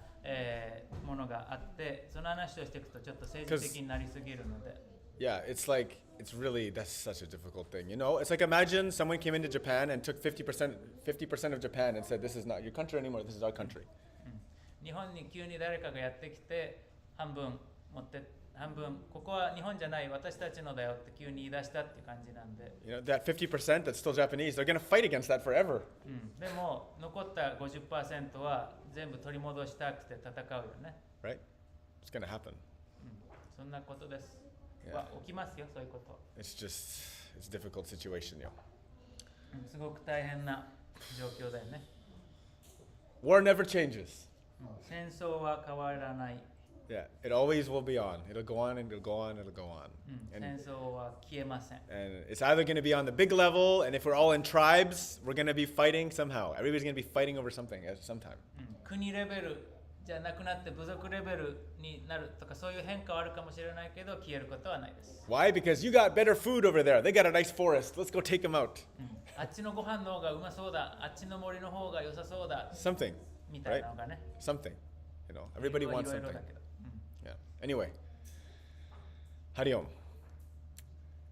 [SPEAKER 2] ものがあって、その話をしていくとちょっと政治的になりすぎるので。
[SPEAKER 1] Yeah, it's like, it's really, that's such a difficult thing, you know? It's like imagine someone came into Japan and took 50% of Japan and said, this is not your country anymore, this is our country.
[SPEAKER 2] 日本に急に誰かがやってきて、半分、ここは日本じゃない私たちのだよって急に言い出したっていう感じなんで。
[SPEAKER 1] You know, that 50% that's still Japanese, they're going to fight against that forever.
[SPEAKER 2] でも、残った 50% は全部取り戻したくて戦うよね。
[SPEAKER 1] Right? It's going to happen.
[SPEAKER 2] そんなことです。
[SPEAKER 1] Yeah.
[SPEAKER 2] 起きますよ、そういうこと。
[SPEAKER 1] It's a difficult situation, yo.
[SPEAKER 2] すごく大変な状況だよね。
[SPEAKER 1] War never changes.
[SPEAKER 2] 戦争は変わらない。
[SPEAKER 1] Yeah, it always will be on. It'll go on and it'll go on, it'll go on.
[SPEAKER 2] 戦争は消えません。
[SPEAKER 1] And it's either going to be on the big level, and if we're all in tribes, we're going to be fighting somehow. Everybody's going to be fighting over something at some time.
[SPEAKER 2] 国レベルじゃなくなって部族レベルになるとかそういう変化はあるかもしれないけど消えることはないです。
[SPEAKER 1] Why? Because you got better food over there. They got a nice forest. Let's go take them out.
[SPEAKER 2] あっちのご飯の方がうまそうだ。あっちの森の方が良さそうだ。
[SPEAKER 1] Something,
[SPEAKER 2] みたいなのがね。
[SPEAKER 1] something. You know, everybody wants
[SPEAKER 2] いろいろ
[SPEAKER 1] something.
[SPEAKER 2] だけど。
[SPEAKER 1] Yeah. Anyway, Hariom.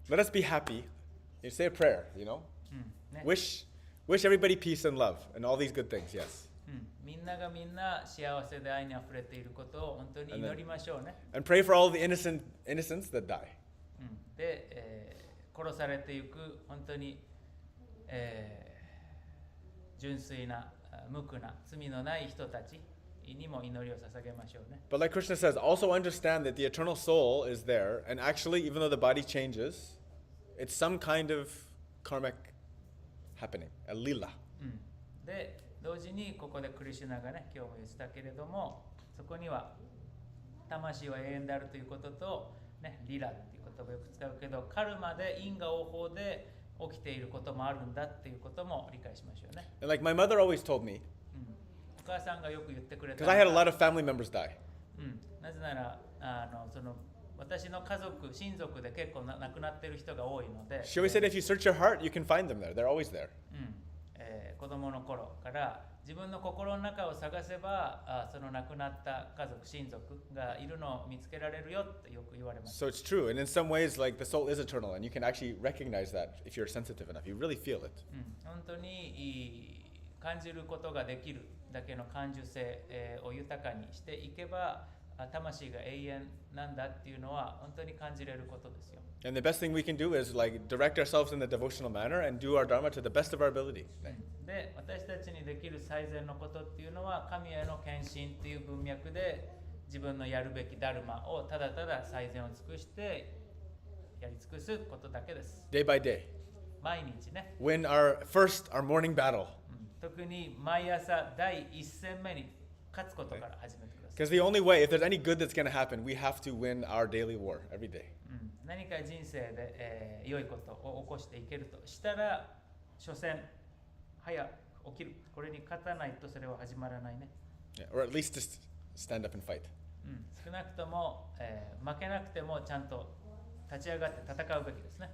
[SPEAKER 1] Let us be happy. You say a prayer, you know?
[SPEAKER 2] ね
[SPEAKER 1] Wish everybody peace and love and all these good things, yes.
[SPEAKER 2] みんながみんな幸せで愛にあふれていることを本当に祈りましょうね。
[SPEAKER 1] And pray for all the innocents that die.
[SPEAKER 2] で、殺されていく本当に、純粋な無垢な罪のない人たちにも祈りを捧げましょうね。
[SPEAKER 1] But like Krishna says, also understand that the eternal soul is there, and actually, even though the body changes, it's some kind of karmic happening, a lila.
[SPEAKER 2] で、同時にここでクリシュナがね、今日も言ってたけれども、そこには魂は永遠であるということと、ね、リラっていう言葉をよく使うけど、カルマで因果応報で起きていることもあるんだっていうことも理解しましょうね。
[SPEAKER 1] And like my mother always told me,
[SPEAKER 2] お母さんがよく言ってくれた
[SPEAKER 1] because I had a lot of family members die.
[SPEAKER 2] なぜならその私の家族、親族で結構亡くなっている人が多いので、
[SPEAKER 1] She always said, if you search your heart, you can find them there. They're always there.
[SPEAKER 2] 子供の頃から自分の心の中を探せばその亡くなった家族、親族がいるのを見つけられるよってよく言われます。
[SPEAKER 1] So it's true. And in some ways, like the soul is eternal, and you can actually recognize that if you're sensitive enough. You really feel it.
[SPEAKER 2] 本当に感じることができるだけの感受性を豊かにしていけば、魂が永遠なんだっていうのは本当に感じれることですよ。
[SPEAKER 1] And the best thing we can do is like direct ourselves in the devotional manner and do our dharma to the best of our ability.
[SPEAKER 2] で、私たちにできる最善のことっていうのは神への献身っていう文脈で自分のやるべきダルマをただただ最善を尽くしてやり尽くすことだけです。
[SPEAKER 1] Day by day.
[SPEAKER 2] 毎日ね。
[SPEAKER 1] Win our morning battle.
[SPEAKER 2] 特に毎朝第一戦目に勝つことから始めてください。
[SPEAKER 1] Because the only way, if there's any good that's going to happen, we have to win our daily war every day.
[SPEAKER 2] 何か人生で、良いことを起こしていけるとしたら、所詮早く起きる。これに勝たないとそれは始まらないね。
[SPEAKER 1] Yeah, or at least just stand up and fight.
[SPEAKER 2] 少なくとも、負けなくてもちゃんと立ち上がって戦うべきですね。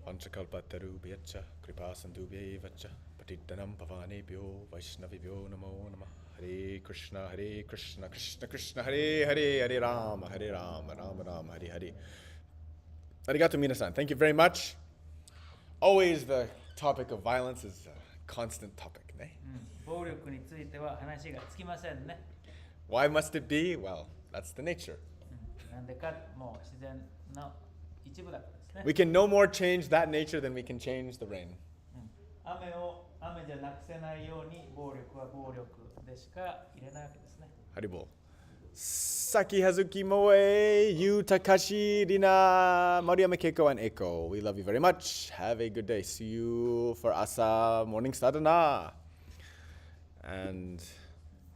[SPEAKER 1] Panchakalpatarubhyacha kripasandubhyevacha patittanam pavanebhyo vaishnavibhyo namo namah. Hare Krishna, Krishna Krishna, Hare Hare, Hare Rama, Rama Rama, Hare Hare. Arigato minasan. Thank you very much. Always the topic of violence is a constant topic, ne?
[SPEAKER 2] 暴力については話がつきませんね。
[SPEAKER 1] Why must it be? Well, that's the nature.
[SPEAKER 2] なんでか、もう自然の一部だからですね。
[SPEAKER 1] We can no more change that nature than we can change the rain.
[SPEAKER 2] 雨を雨じゃなくせないように暴力は暴力でしか入れないわけですね。
[SPEAKER 1] Haribol. Saki Hazuki Moe, Yu Takashi, Rina, Mariama Keiko, and Eiko. We love you very much. Have a good day. See you for Asa morning sadhana. And